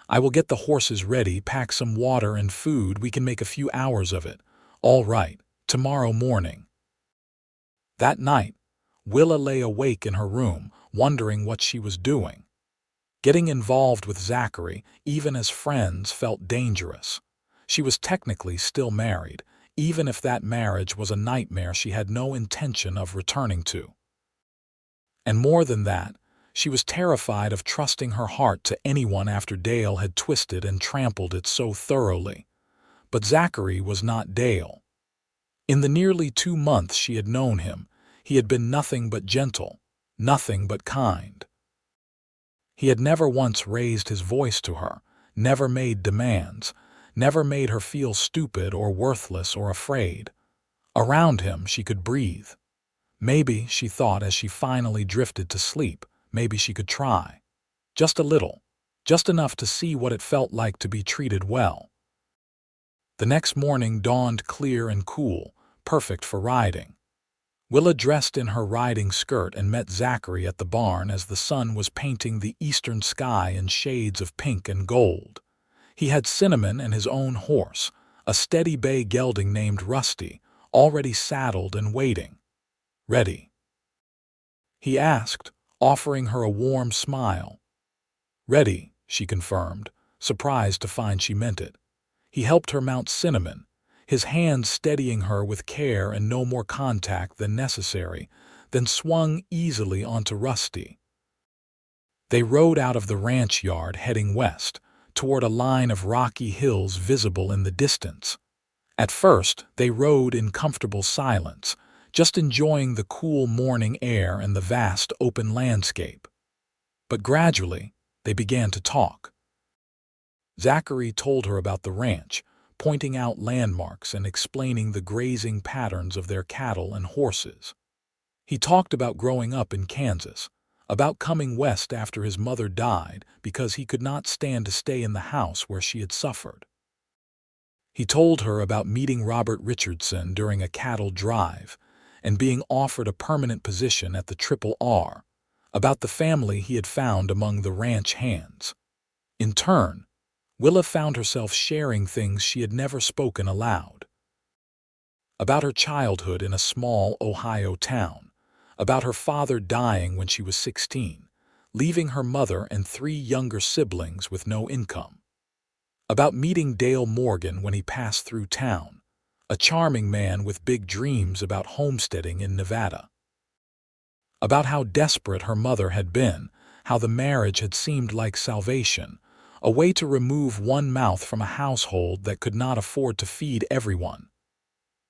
Speaker 1: I will get the horses ready, pack some water and food. We can make a few hours of it." "All right, tomorrow morning." That night, Willa lay awake in her room, wondering what she was doing. Getting involved with Zachary, even as friends, felt dangerous. She was technically still married, even if that marriage was a nightmare she had no intention of returning to. And more than that, she was terrified of trusting her heart to anyone after Dale had twisted and trampled it so thoroughly. But Zachary was not Dale. In the nearly 2 months she had known him, he had been nothing but gentle, nothing but kind. He had never once raised his voice to her, never made demands, never made her feel stupid or worthless or afraid. Around him she could breathe. Maybe, she thought as she finally drifted to sleep, maybe she could try. Just a little, just enough to see what it felt like to be treated well. The next morning dawned clear and cool, perfect for riding. Willa dressed in her riding skirt and met Zachary at the barn as the sun was painting the eastern sky in shades of pink and gold. He had Cinnamon and his own horse, a steady bay gelding named Rusty, already saddled and waiting. "Ready?" he asked, offering her a warm smile. "Ready," she confirmed, surprised to find she meant it. He helped her mount Cinnamon, his hands steadying her with care and no more contact than necessary, then swung easily onto Rusty. They rode out of the ranch yard heading west, toward a line of rocky hills visible in the distance. At first, they rode in comfortable silence, just enjoying the cool morning air and the vast open landscape. But gradually, they began to talk. Zachary told her about the ranch, pointing out landmarks and explaining the grazing patterns of their cattle and horses. He talked about growing up in Kansas, about coming west after his mother died because he could not stand to stay in the house where she had suffered. He told her about meeting Robert Richardson during a cattle drive and being offered a permanent position at the Triple R, about the family he had found among the ranch hands. In turn, Willa found herself sharing things she had never spoken aloud. About her childhood in a small Ohio town, about her father dying when she was 16, leaving her mother and 3 younger siblings with no income. About meeting Dale Morgan when he passed through town, a charming man with big dreams about homesteading in Nevada. About how desperate her mother had been, how the marriage had seemed like salvation, a way to remove one mouth from a household that could not afford to feed everyone.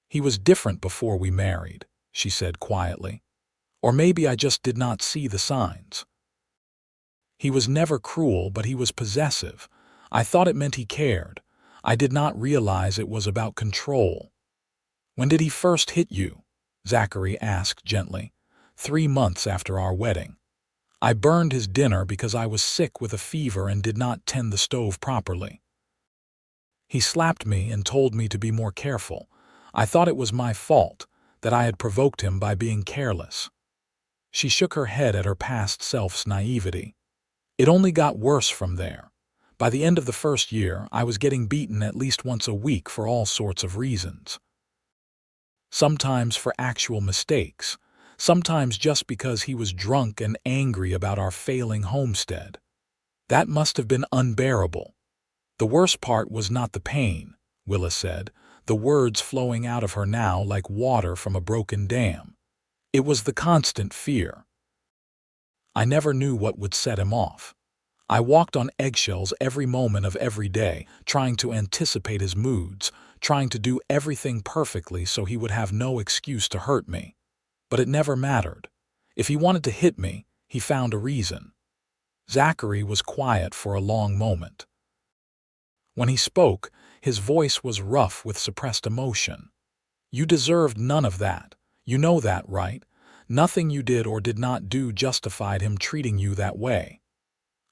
Speaker 1: "He was different before we married," she said quietly. "Or maybe I just did not see the signs. He was never cruel, but he was possessive. I thought it meant he cared. I did not realize it was about control." "When did he first hit you?" Zachary asked gently. 3 months after our wedding. I burned his dinner because I was sick with a fever and did not tend the stove properly. He slapped me and told me to be more careful. I thought it was my fault, that I had provoked him by being careless." She shook her head at her past self's naivety. "It only got worse from there. By the end of the first year, I was getting beaten at least once a week for all sorts of reasons. Sometimes for actual mistakes, sometimes just because he was drunk and angry about our failing homestead. That must have been unbearable. The worst part was not the pain," Willa said, the words flowing out of her now like water from a broken dam. "It was the constant fear. I never knew what would set him off. I walked on eggshells every moment of every day, trying to anticipate his moods, trying to do everything perfectly so he would have no excuse to hurt me. But it never mattered. If he wanted to hit me, he found a reason." Zachary was quiet for a long moment. When he spoke, his voice was rough with suppressed emotion. "You deserved none of that. You know that, right? Nothing you did or did not do justified him treating you that way."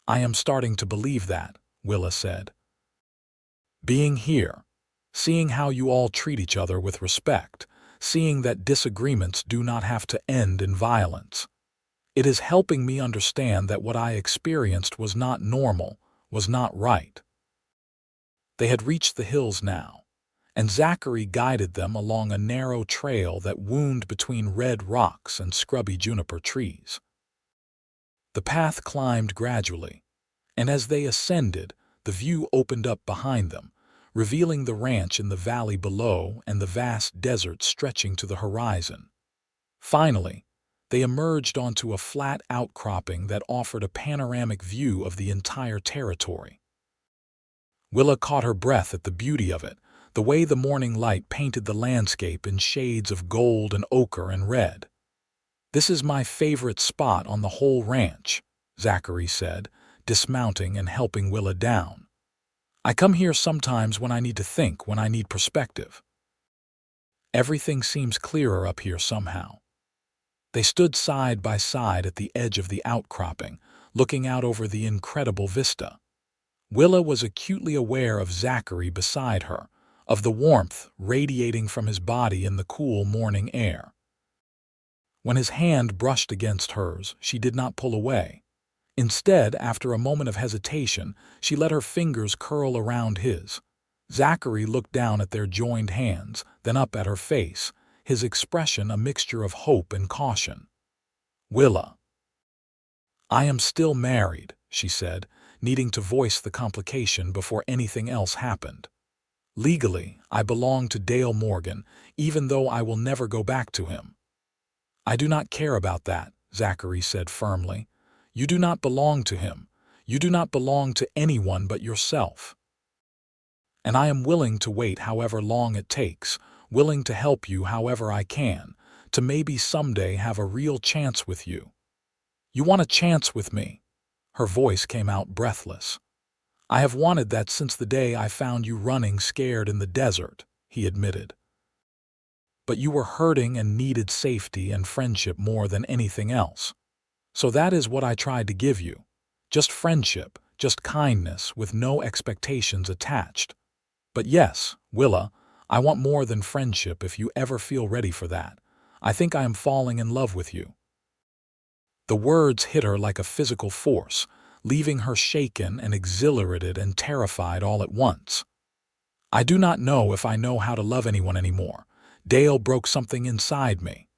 Speaker 1: "I am starting to believe that," Willa said. "Being here, seeing how you all treat each other with respect, seeing that disagreements do not have to end in violence. It is helping me understand that what I experienced was not normal, was not right." They had reached the hills now, and Zachary guided them along a narrow trail that wound between red rocks and scrubby juniper trees. The path climbed gradually, and as they ascended, the view opened up behind them, revealing the ranch in the valley below and the vast desert stretching to the horizon. Finally, they emerged onto a flat outcropping that offered a panoramic view of the entire territory. Willa caught her breath at the beauty of it, the way the morning light painted the landscape in shades of gold and ochre and red. "This is my favorite spot on the whole ranch," Zachary said, dismounting and helping Willa down. "I come here sometimes when I need to think, when I need perspective. Everything seems clearer up here somehow." They stood side by side at the edge of the outcropping, looking out over the incredible vista. Willa was acutely aware of Zachary beside her, of the warmth radiating from his body in the cool morning air. When his hand brushed against hers, she did not pull away. Instead, after a moment of hesitation, she let her fingers curl around his. Zachary looked down at their joined hands, then up at her face, his expression a mixture of hope and caution. "Willa, I am still married," she said, needing to voice the complication before anything else happened. "Legally, I belong to Dale Morgan, even though I will never go back to him." "I do not care about that," Zachary said firmly. You do not belong to him. You do not belong to anyone but yourself. And I am willing to wait however long it takes, willing to help you however I can, to maybe someday have a real chance with you. You want a chance with me?" Her voice came out breathless. "I have wanted that since the day I found you running scared in the desert," he admitted. "But you were hurting and needed safety and friendship more than anything else. So that is what I tried to give you. Just friendship, just kindness with no expectations attached. But yes, Willa, I want more than friendship if you ever feel ready for that. I think I am falling in love with you." The words hit her like a physical force, leaving her shaken and exhilarated and terrified all at once. "I do not know if I know how to love anyone anymore. Dale broke something inside me."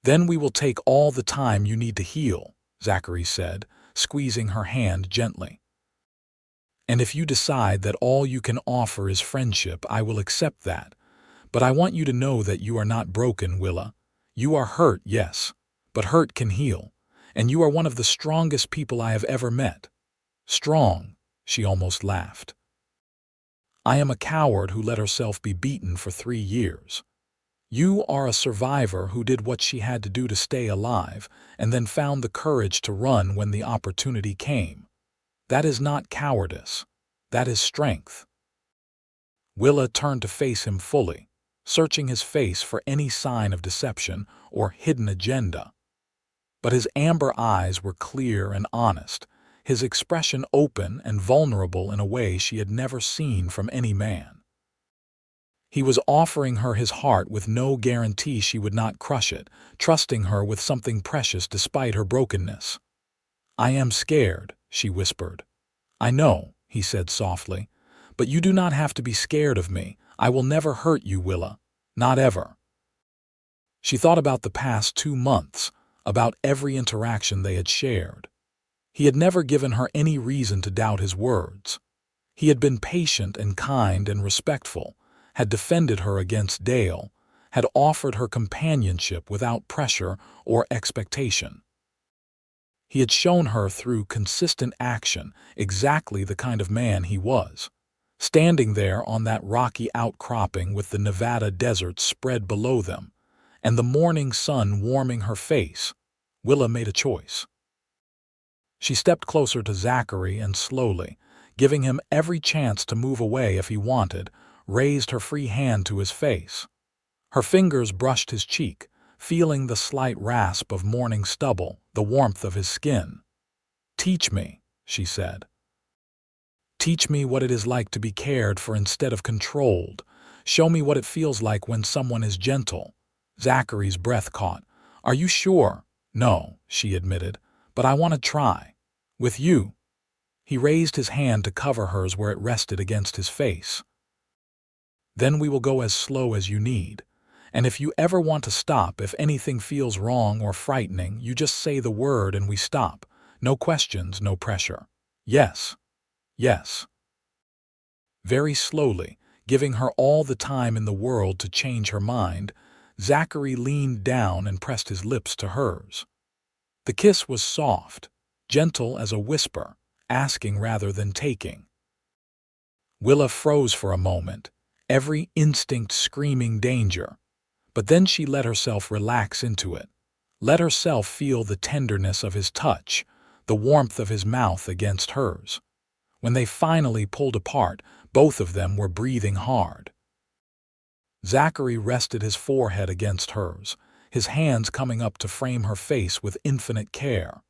Speaker 1: "Then we will take all the time you need to heal," Zachary said, squeezing her hand gently. "And if you decide that all you can offer is friendship, I will accept that. But I want you to know that you are not broken, Willa. You are hurt, yes, but hurt can heal. And you are one of the strongest people I have ever met." "Strong," she almost laughed. "I am a coward who let herself be beaten for 3 years. You are a survivor who did what she had to do to stay alive and then found the courage to run when the opportunity came. That is not cowardice. That is strength." Willa turned to face him fully, searching his face for any sign of deception or hidden agenda. But his amber eyes were clear and honest, his expression open and vulnerable in a way she had never seen from any man. He was offering her his heart with no guarantee she would not crush it, trusting her with something precious despite her brokenness. "I am scared," she whispered. "I know," he said softly, "but you do not have to be scared of me. I will never hurt you, Willa. Not ever." She thought about the past 2 months, about every interaction they had shared. He had never given her any reason to doubt his words. He had been patient and kind and respectful, had defended her against Dale, had offered her companionship without pressure or expectation. He had shown her through consistent action exactly the kind of man he was. Standing there on that rocky outcropping with the Nevada desert spread below them, and the morning sun warming her face, Willa made a choice. She stepped closer to Zachary and slowly, giving him every chance to move away if he wanted, raised her free hand to his face. Her fingers brushed his cheek, feeling the slight rasp of morning stubble, the warmth of his skin. "Teach me," she said. "Teach me what it is like to be cared for instead of controlled. Show me what it feels like when someone is gentle." Zachary's breath caught. "Are you sure?" "No," she admitted, "but I want to try. With you." He raised his hand to cover hers where it rested against his face. "Then we will go as slow as you need. And if you ever want to stop, if anything feels wrong or frightening, you just say the word and we stop. No questions, no pressure. Yes. Yes." Very slowly, giving her all the time in the world to change her mind, Zachary leaned down and pressed his lips to hers. The kiss was soft, gentle as a whisper, asking rather than taking. Willa froze for a moment, every instinct screaming danger. But then she let herself relax into it, let herself feel the tenderness of his touch, the warmth of his mouth against hers. When they finally pulled apart, both of them were breathing hard. Zachary rested his forehead against hers, his hands coming up to frame her face with infinite care.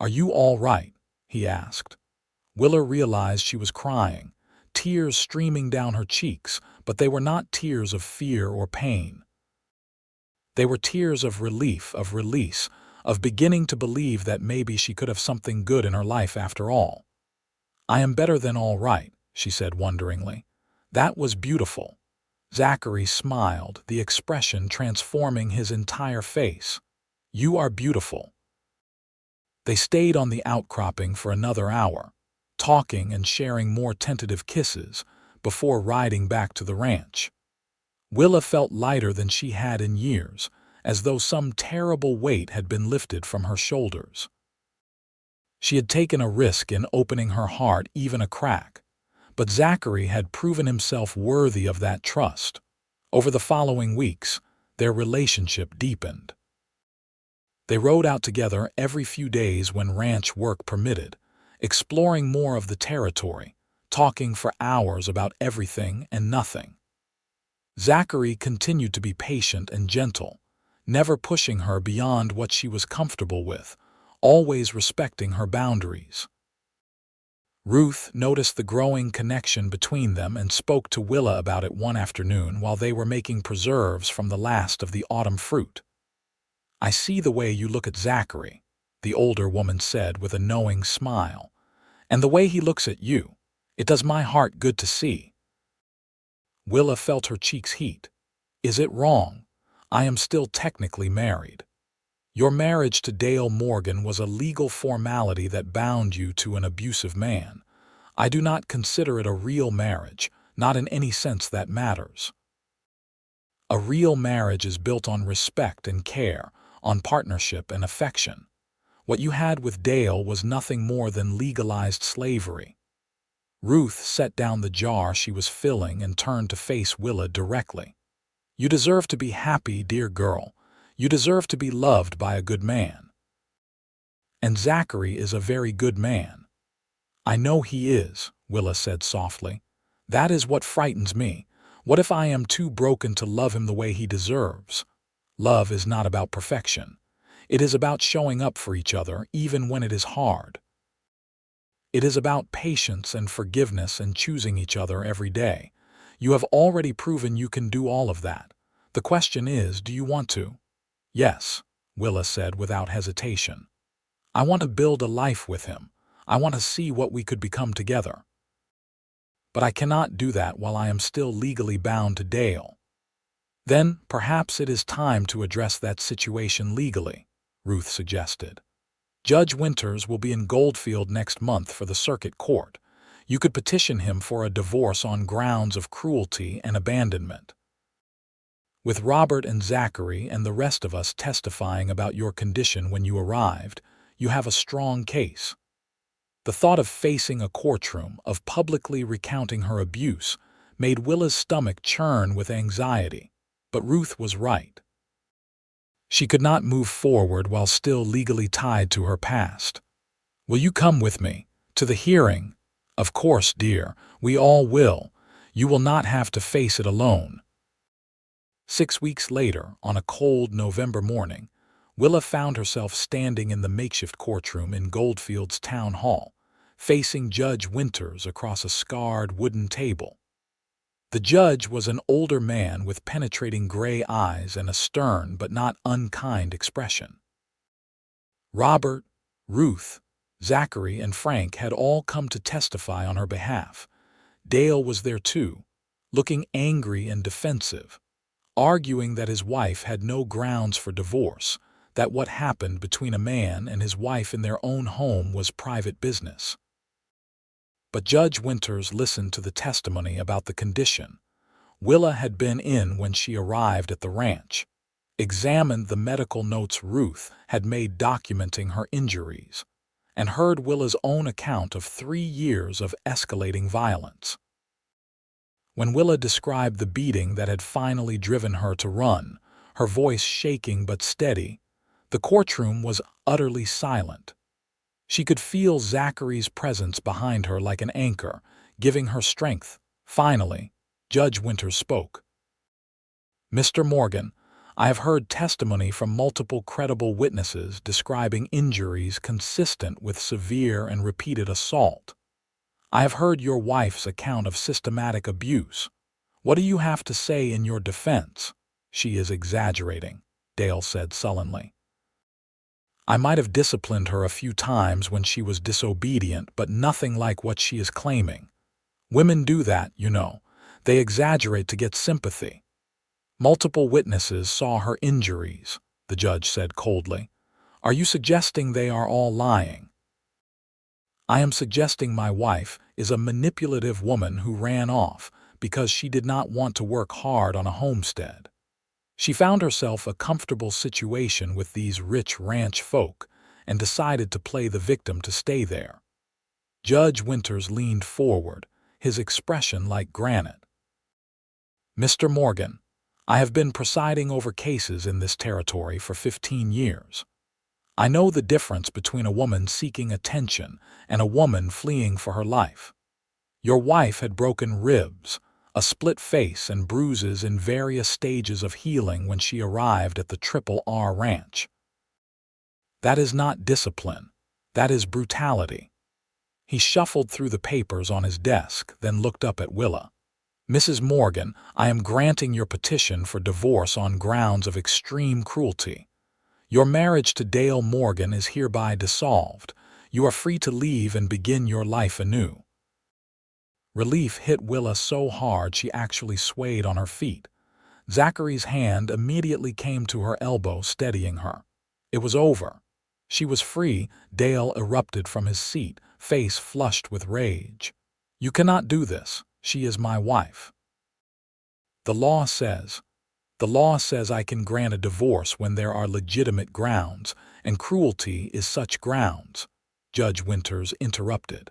Speaker 1: "Are you all right?" he asked. Willa realized she was crying, tears streaming down her cheeks, but they were not tears of fear or pain. They were tears of relief, of release, of beginning to believe that maybe she could have something good in her life after all. "I am better than all right," she said wonderingly. "That was beautiful." Zachary smiled, the expression transforming his entire face. "You are beautiful." They stayed on the outcropping for another hour, talking and sharing more tentative kisses, before riding back to the ranch. Willa felt lighter than she had in years, as though some terrible weight had been lifted from her shoulders. She had taken a risk in opening her heart even a crack, but Zachary had proven himself worthy of that trust. Over the following weeks, their relationship deepened. They rode out together every few days when ranch work permitted, exploring more of the territory, talking for hours about everything and nothing. Zachary continued to be patient and gentle, never pushing her beyond what she was comfortable with, always respecting her boundaries. Ruth noticed the growing connection between them and spoke to Willa about it one afternoon while they were making preserves from the last of the autumn fruit. "I see the way you look at Zachary," the older woman said with a knowing smile, "and the way he looks at you. It does my heart good to see." Willa felt her cheeks heat. "Is it wrong? I am still technically married. Your marriage to Dale Morgan was a legal formality that bound you to an abusive man. I do not consider it a real marriage, not in any sense that matters. A real marriage is built on respect and care, on partnership and affection. What you had with Dale was nothing more than legalized slavery." Ruth set down the jar she was filling and turned to face Willa directly. "You deserve to be happy, dear girl. You deserve to be loved by a good man. And Zachary is a very good man." "I know he is," Willa said softly. "That is what frightens me. What if I am too broken to love him the way he deserves? Love is not about perfection. It is about showing up for each other even when it is hard. It is about patience and forgiveness and choosing each other every day. You have already proven you can do all of that. The question is, do you want to?" "Yes," Willa said without hesitation. "I want to build a life with him. I want to see what we could become together. But I cannot do that while I am still legally bound to Dale." "Then perhaps it is time to address that situation legally," Ruth suggested. "Judge Winters will be in Goldfield next month for the circuit court. You could petition him for a divorce on grounds of cruelty and abandonment. With Robert and Zachary and the rest of us testifying about your condition when you arrived, you have a strong case." The thought of facing a courtroom, of publicly recounting her abuse, made Willa's stomach churn with anxiety. But Ruth was right. She could not move forward while still legally tied to her past. "Will you come with me to the hearing?" "Of course, dear. We all will. You will not have to face it alone." 6 weeks later, on a cold November morning, Willa found herself standing in the makeshift courtroom in Goldfield's town hall, facing Judge Winters across a scarred wooden table. The judge was an older man with penetrating gray eyes and a stern but not unkind expression. Robert, Ruth, Zachary, and Frank had all come to testify on her behalf. Dale was there too, looking angry and defensive, arguing that his wife had no grounds for divorce, that what happened between a man and his wife in their own home was private business. But Judge Winters listened to the testimony about the condition. Willa had been in when she arrived at the ranch, examined the medical notes Ruth had made documenting her injuries, and heard Willa's own account of 3 years of escalating violence. When Willa described the beating that had finally driven her to run, her voice shaking but steady, the courtroom was utterly silent. She could feel Zachary's presence behind her like an anchor, giving her strength. Finally, Judge Winters spoke. "Mr. Morgan, I have heard testimony from multiple credible witnesses describing injuries consistent with severe and repeated assault. I have heard your wife's account of systematic abuse. What do you have to say in your defense?" "She is exaggerating," Dale said sullenly. "I might have disciplined her a few times when she was disobedient, but nothing like what she is claiming. Women do that, you know. They exaggerate to get sympathy." "Multiple witnesses saw her injuries," the judge said coldly. "Are you suggesting they are all lying?" "I am suggesting my wife is a manipulative woman who ran off because she did not want to work hard on a homestead. She found herself a comfortable situation with these rich ranch folk, and decided to play the victim to stay there. Judge Winters leaned forward, his expression like granite. "Mr. Morgan, I have been presiding over cases in this territory for 15 years. I know the difference between a woman seeking attention and a woman fleeing for her life. Your wife had broken ribs, a split face, and bruises in various stages of healing when she arrived at the R Ranch. That is not discipline. That is brutality." He shuffled through the papers on his desk, then looked up at Willa. "Mrs. Morgan, I am granting your petition for divorce on grounds of extreme cruelty. Your marriage to Dale Morgan is hereby dissolved. You are free to leave and begin your life anew." Relief hit Willa so hard she actually swayed on her feet. Zachary's hand immediately came to her elbow, steadying her. It was over. She was free. Dale erupted from his seat, face flushed with rage. "You cannot do this. She is my wife. The law says I can grant a divorce when there are legitimate grounds, and cruelty is such grounds," Judge Winters interrupted.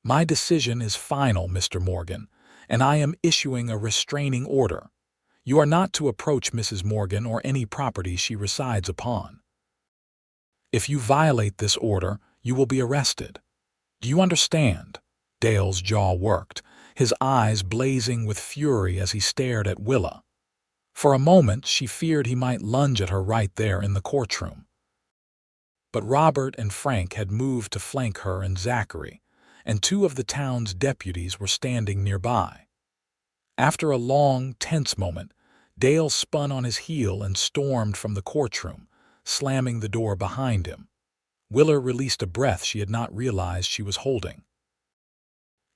Speaker 1: "My decision is final, Mr. Morgan, and I am issuing a restraining order. You are not to approach Mrs. Morgan or any property she resides upon. If you violate this order, you will be arrested. Do you understand?" Dale's jaw worked, his eyes blazing with fury as he stared at Willa. For a moment, she feared he might lunge at her right there in the courtroom. But Robert and Frank had moved to flank her and Zachary, and 2 of the town's deputies were standing nearby. After a long, tense moment, Dale spun on his heel and stormed from the courtroom, slamming the door behind him. Willa released a breath she had not realized she was holding.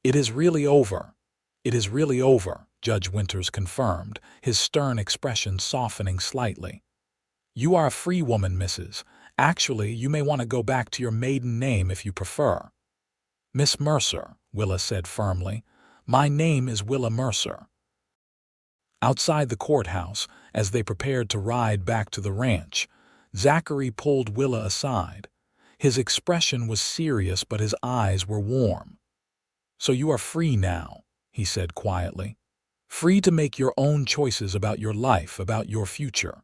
Speaker 1: "It is really over. It is really over," Judge Winters confirmed, his stern expression softening slightly. "You are a free woman, Mrs. Actually, you may want to go back to your maiden name if you prefer." "Miss Mercer," Willa said firmly. "My name is Willa Mercer." Outside the courthouse, as they prepared to ride back to the ranch, Zachary pulled Willa aside. His expression was serious, but his eyes were warm. "So you are free now," he said quietly. "Free to make your own choices about your life, about your future."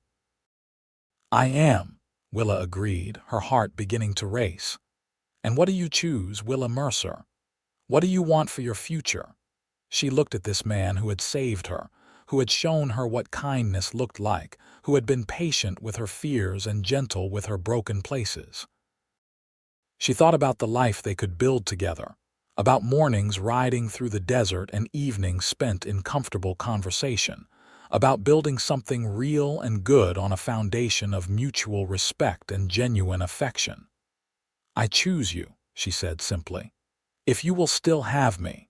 Speaker 1: "I am," Willa agreed, her heart beginning to race. "And what do you choose, Willa Mercer? What do you want for your future?" She looked at this man who had saved her, who had shown her what kindness looked like, who had been patient with her fears and gentle with her broken places. She thought about the life they could build together, about mornings riding through the desert and evenings spent in comfortable conversation, about building something real and good on a foundation of mutual respect and genuine affection. "I choose you," she said simply, "if you will still have me."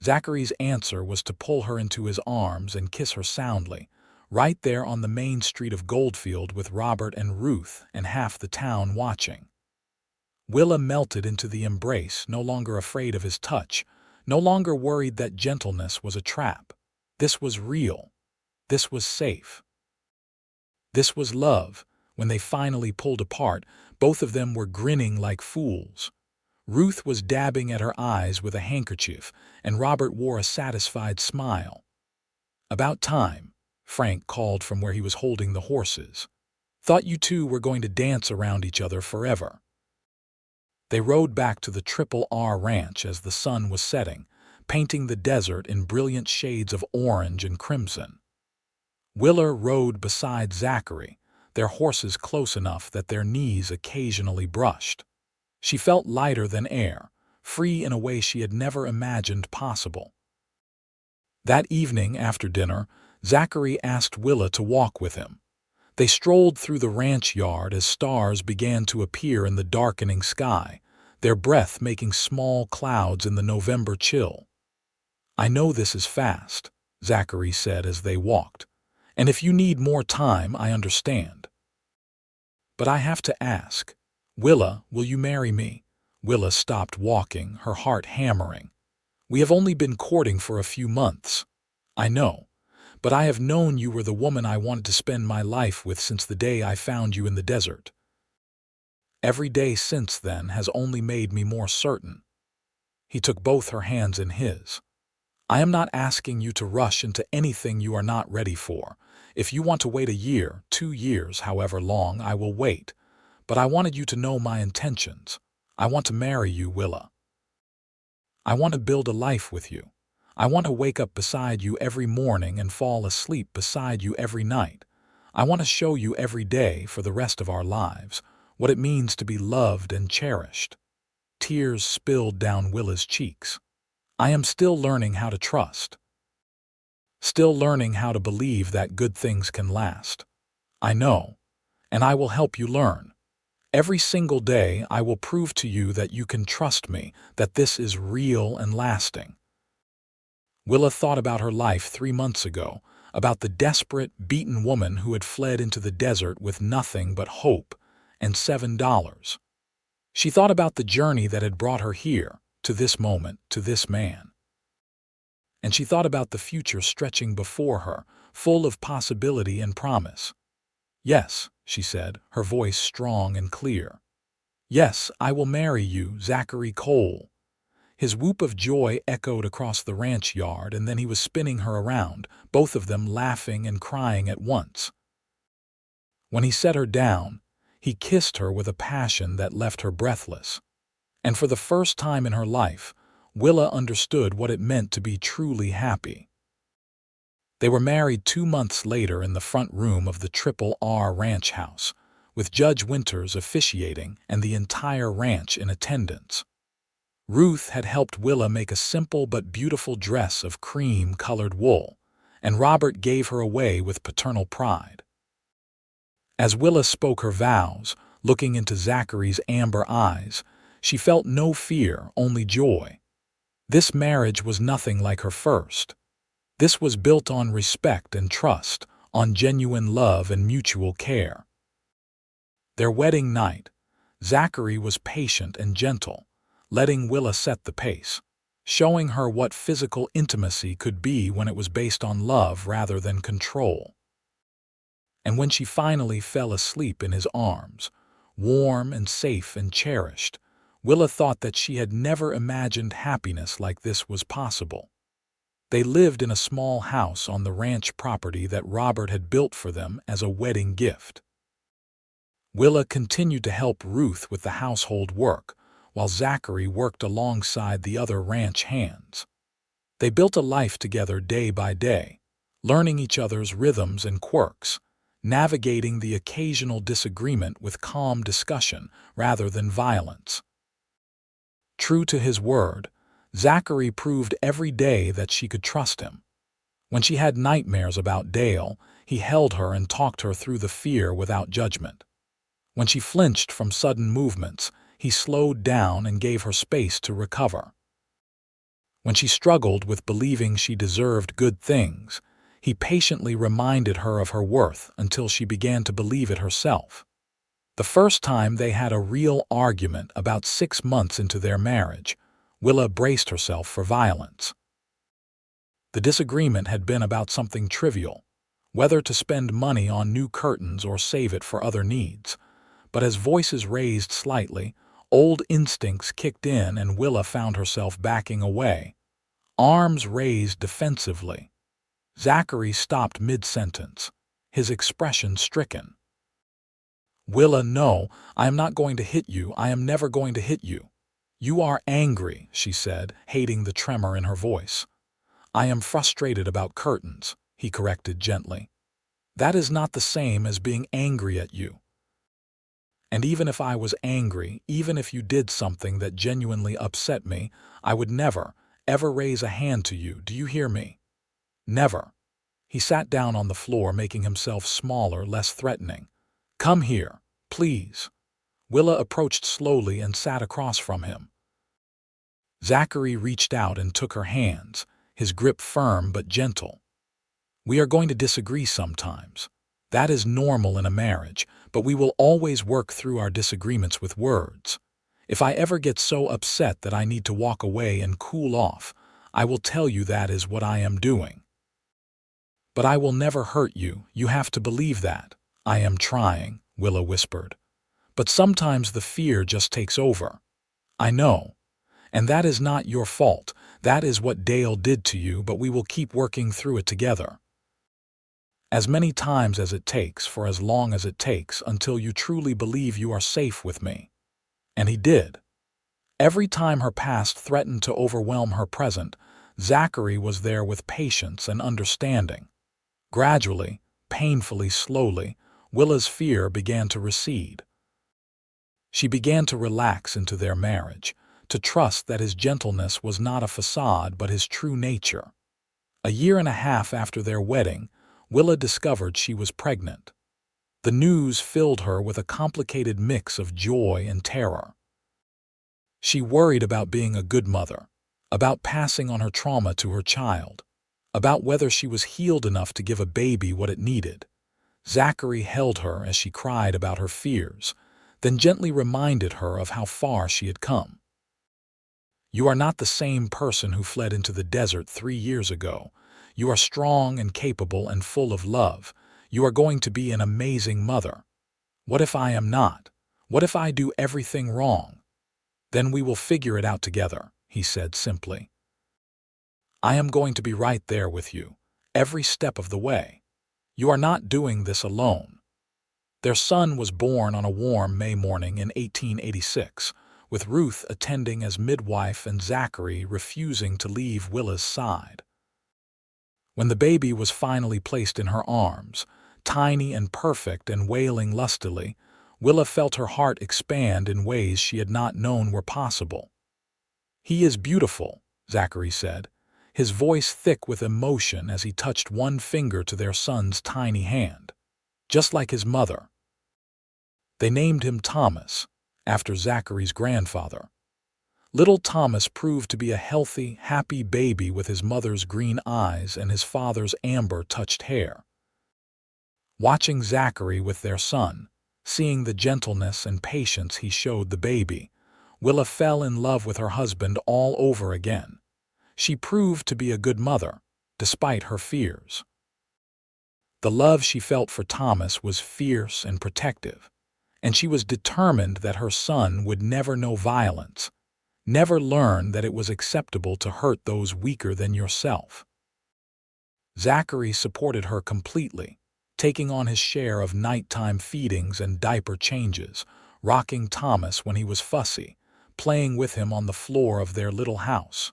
Speaker 1: Zachary's answer was to pull her into his arms and kiss her soundly, right there on the main street of Goldfield with Robert and Ruth and half the town watching. Willa melted into the embrace, no longer afraid of his touch, no longer worried that gentleness was a trap. This was real. This was safe. This was love. When they finally pulled apart, both of them were grinning like fools. Ruth was dabbing at her eyes with a handkerchief, and Robert wore a satisfied smile. "About time," Frank called from where he was holding the horses. "Thought you two were going to dance around each other forever." They rode back to the R Ranch as the sun was setting, painting the desert in brilliant shades of orange and crimson. Willa rode beside Zachary, their horses close enough that their knees occasionally brushed. She felt lighter than air, free in a way she had never imagined possible. That evening after dinner, Zachary asked Willa to walk with him. They strolled through the ranch yard as stars began to appear in the darkening sky, their breath making small clouds in the November chill. "I know this is fast," Zachary said as they walked, "and if you need more time, I understand. But I have to ask, Willa, will you marry me?" Willa stopped walking, her heart hammering. "We have only been courting for a few months. I know. But I have known you were the woman I wanted to spend my life with since the day I found you in the desert." Every day since then has only made me more certain." He took both her hands in his. "I am not asking you to rush into anything you are not ready for. If you want to wait a year, 2 years, however long, I will wait. But I wanted you to know my intentions. I want to marry you, Willa. I want to build a life with you. I want to wake up beside you every morning and fall asleep beside you every night. I want to show you every day for the rest of our lives what it means to be loved and cherished." Tears spilled down Willa's cheeks. "I am still learning how to trust. Still learning how to believe that good things can last. I know, and I will help you learn. Every single day I will prove to you that you can trust me, that this is real and lasting." Willa thought about her life 3 months ago, about the desperate, beaten woman who had fled into the desert with nothing but hope and $7. She thought about the journey that had brought her here, to this moment, to this man. And she thought about the future stretching before her, full of possibility and promise. "Yes," she said, her voice strong and clear. "Yes, I will marry you, Zachary Cole." His whoop of joy echoed across the ranch yard, and then he was spinning her around, both of them laughing and crying at once. When he set her down, he kissed her with a passion that left her breathless. And for the first time in her life, Willa understood what it meant to be truly happy. They were married 2 months later in the front room of the Triple R Ranch House, with Judge Winters officiating and the entire ranch in attendance. Ruth had helped Willa make a simple but beautiful dress of cream-colored wool, and Robert gave her away with paternal pride. As Willa spoke her vows, looking into Zachary's amber eyes, she felt no fear, only joy. This marriage was nothing like her first. This was built on respect and trust, on genuine love and mutual care. Their wedding night, Zachary was patient and gentle, letting Willa set the pace, showing her what physical intimacy could be when it was based on love rather than control. And when she finally fell asleep in his arms, warm and safe and cherished, Willa thought that she had never imagined happiness like this was possible. They lived in a small house on the ranch property that Robert had built for them as a wedding gift. Willa continued to help Ruth with the household work, while Zachary worked alongside the other ranch hands. They built a life together day by day, learning each other's rhythms and quirks, navigating the occasional disagreement with calm discussion rather than violence. True to his word, Zachary proved every day that she could trust him. When she had nightmares about Dale, he held her and talked her through the fear without judgment. When she flinched from sudden movements, he slowed down and gave her space to recover. When she struggled with believing she deserved good things, he patiently reminded her of her worth until she began to believe it herself. The first time they had a real argument about 6 months into their marriage, Willa braced herself for violence. The disagreement had been about something trivial, whether to spend money on new curtains or save it for other needs. But as voices raised slightly, old instincts kicked in and Willa found herself backing away, arms raised defensively. Zachary stopped mid-sentence, his expression stricken. "Willa, no, I am not going to hit you. I am never going to hit you." "You are angry," she said, hating the tremor in her voice. "I am frustrated about curtains," he corrected gently. "That is not the same as being angry at you. And even if I was angry, even if you did something that genuinely upset me, I would never, ever raise a hand to you. Do you hear me? Never." He sat down on the floor, making himself smaller, less threatening. "Come here, please." Willa approached slowly and sat across from him. Zachary reached out and took her hands, his grip firm but gentle. "We are going to disagree sometimes. That is normal in a marriage, but we will always work through our disagreements with words. If I ever get so upset that I need to walk away and cool off, I will tell you that is what I am doing. But I will never hurt you. You have to believe that." "I am trying," Willa whispered. But sometimes the fear just takes over. I know. And that is not your fault. That is what Dale did to you, but we will keep working through it together. As many times as it takes, for as long as it takes, until you truly believe you are safe with me. And he did. Every time her past threatened to overwhelm her present, Zachary was there with patience and understanding. Gradually, painfully slowly, Willa's fear began to recede. She began to relax into their marriage, to trust that his gentleness was not a facade but his true nature. A year and a half after their wedding, Willa discovered she was pregnant. The news filled her with a complicated mix of joy and terror. She worried about being a good mother, about passing on her trauma to her child, about whether she was healed enough to give a baby what it needed. Zachary held her as she cried about her fears, then gently reminded her of how far she had come. You are not the same person who fled into the desert 3 years ago. You are strong and capable and full of love. You are going to be an amazing mother. What if I am not? What if I do everything wrong? Then we will figure it out together, he said simply. I am going to be right there with you, every step of the way. You are not doing this alone. Their son was born on a warm May morning in 1886, with Ruth attending as midwife and Zachary refusing to leave Willa's side. When the baby was finally placed in her arms, tiny and perfect and wailing lustily, Willa felt her heart expand in ways she had not known were possible. He is beautiful, Zachary said, his voice thick with emotion as he touched one finger to their son's tiny hand, just like his mother. They named him Thomas, after Zachary's grandfather. Little Thomas proved to be a healthy, happy baby with his mother's green eyes and his father's amber-touched hair. Watching Zachary with their son, seeing the gentleness and patience he showed the baby, Willa fell in love with her husband all over again. She proved to be a good mother, despite her fears. The love she felt for Thomas was fierce and protective, and she was determined that her son would never know violence, never learn that it was acceptable to hurt those weaker than yourself. Zachary supported her completely, taking on his share of nighttime feedings and diaper changes, rocking Thomas when he was fussy, playing with him on the floor of their little house.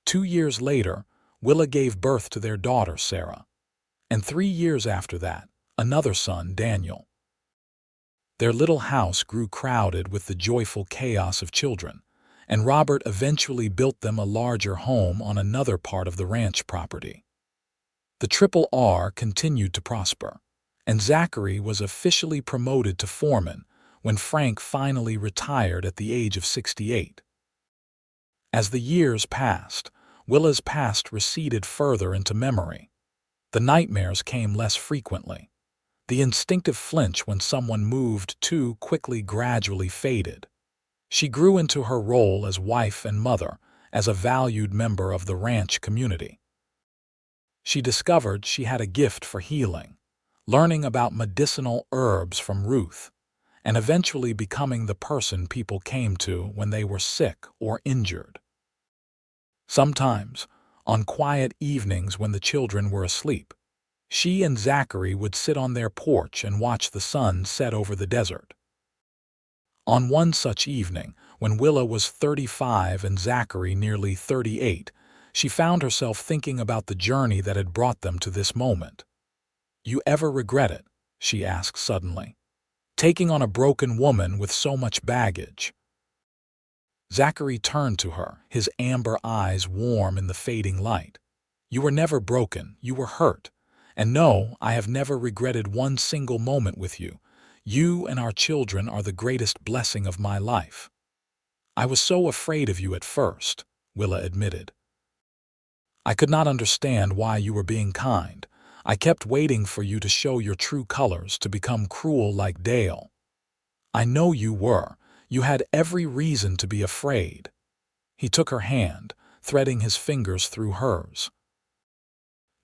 Speaker 1: 2 years later, Willa gave birth to their daughter, Sarah, and 3 years after that, another son, Daniel. Their little house grew crowded with the joyful chaos of children, and Robert eventually built them a larger home on another part of the ranch property. The Triple R continued to prosper, and Zachary was officially promoted to foreman when Frank finally retired at the age of 68. As the years passed, Willa's past receded further into memory. The nightmares came less frequently. The instinctive flinch when someone moved too quickly gradually faded. She grew into her role as wife and mother, as a valued member of the ranch community. She discovered she had a gift for healing, learning about medicinal herbs from Ruth, and eventually becoming the person people came to when they were sick or injured. Sometimes, on quiet evenings when the children were asleep, she and Zachary would sit on their porch and watch the sun set over the desert. On one such evening, when Willa was 35 and Zachary nearly 38, she found herself thinking about the journey that had brought them to this moment. "You ever regret it?" she asked suddenly. "Taking on a broken woman with so much baggage?" Zachary turned to her, his amber eyes warm in the fading light. "You were never broken, you were hurt. And no, I have never regretted one single moment with you. You and our children are the greatest blessing of my life." "I was so afraid of you at first," Willa admitted. "I could not understand why you were being kind. I kept waiting for you to show your true colors, to become cruel like Dale." "I know you were. You had every reason to be afraid." He took her hand, threading his fingers through hers.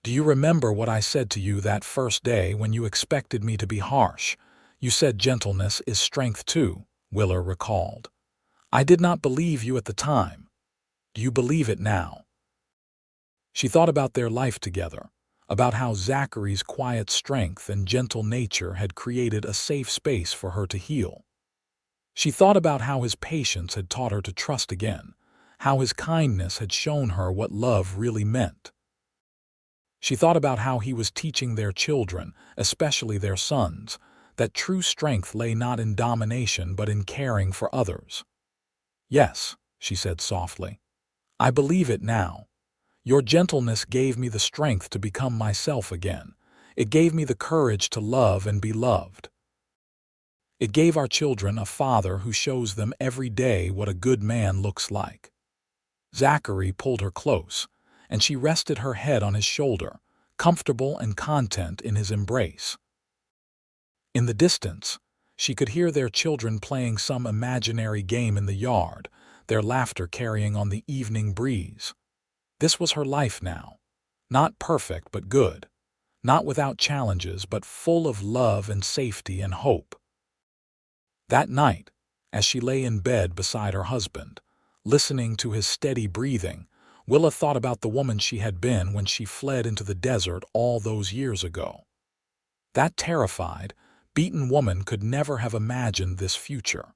Speaker 1: "Do you remember what I said to you that first day when you expected me to be harsh? You said gentleness is strength too, Willa recalled. I did not believe you at the time. Do you believe it now? She thought about their life together, about how Zachary's quiet strength and gentle nature had created a safe space for her to heal. She thought about how his patience had taught her to trust again, how his kindness had shown her what love really meant. She thought about how he was teaching their children, especially their sons, that true strength lay not in domination but in caring for others. Yes, she said softly, I believe it now. Your gentleness gave me the strength to become myself again. It gave me the courage to love and be loved. It gave our children a father who shows them every day what a good man looks like. Zachary pulled her close, and she rested her head on his shoulder, comfortable and content in his embrace. In the distance, she could hear their children playing some imaginary game in the yard, their laughter carrying on the evening breeze. This was her life now. Not perfect but good. Not without challenges but full of love and safety and hope. That night, as she lay in bed beside her husband, listening to his steady breathing, Willa thought about the woman she had been when she fled into the desert all those years ago. That terrified, beaten woman could never have imagined this future.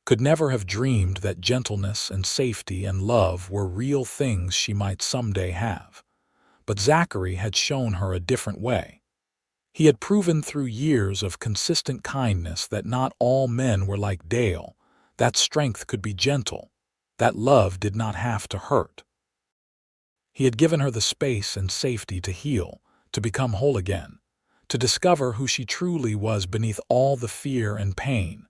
Speaker 1: Could never have dreamed that gentleness and safety and love were real things she might someday have. But Zachary had shown her a different way. He had proven through years of consistent kindness that not all men were like Dale, that strength could be gentle, that love did not have to hurt. He had given her the space and safety to heal, to become whole again, to discover who she truly was beneath all the fear and pain.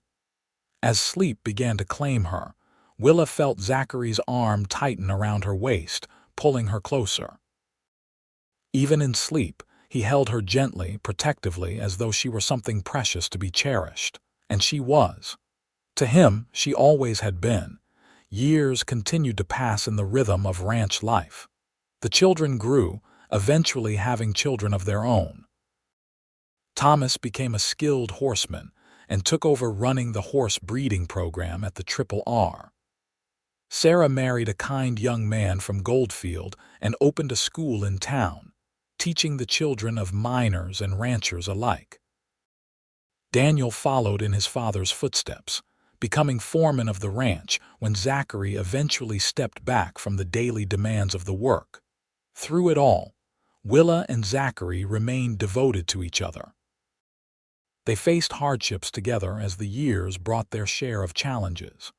Speaker 1: As sleep began to claim her, Willa felt Zachary's arm tighten around her waist, pulling her closer. Even in sleep, he held her gently, protectively, as though she were something precious to be cherished. And she was. To him, she always had been. Years continued to pass in the rhythm of ranch life. The children grew, eventually having children of their own. Thomas became a skilled horseman and took over running the horse breeding program at the R. Sarah married a kind young man from Goldfield and opened a school in town, teaching the children of miners and ranchers alike. Daniel followed in his father's footsteps, becoming foreman of the ranch when Zachary eventually stepped back from the daily demands of the work. Through it all, Willa and Zachary remained devoted to each other. They faced hardships together as the years brought their share of challenges.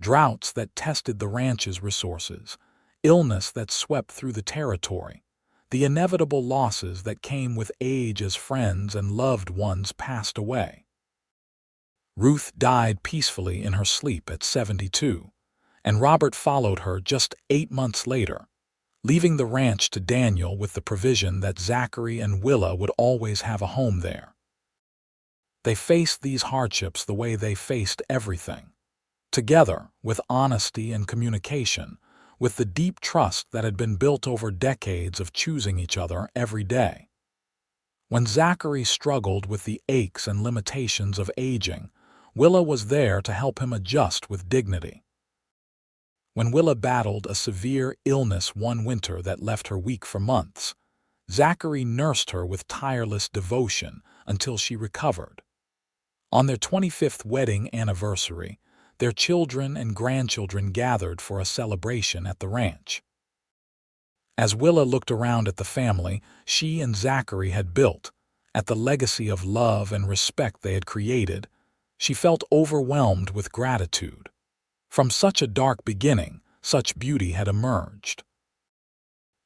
Speaker 1: Droughts that tested the ranch's resources, illness that swept through the territory, the inevitable losses that came with age as friends and loved ones passed away. Ruth died peacefully in her sleep at 72, and Robert followed her just 8 months later, leaving the ranch to Daniel with the provision that Zachary and Willa would always have a home there. They faced these hardships the way they faced everything. Together, with honesty and communication, with the deep trust that had been built over decades of choosing each other every day. When Zachary struggled with the aches and limitations of aging, Willa was there to help him adjust with dignity. When Willa battled a severe illness one winter that left her weak for months, Zachary nursed her with tireless devotion until she recovered. On their 25th wedding anniversary, their children and grandchildren gathered for a celebration at the ranch. As Willa looked around at the family she and Zachary had built, at the legacy of love and respect they had created, she felt overwhelmed with gratitude. From such a dark beginning, such beauty had emerged.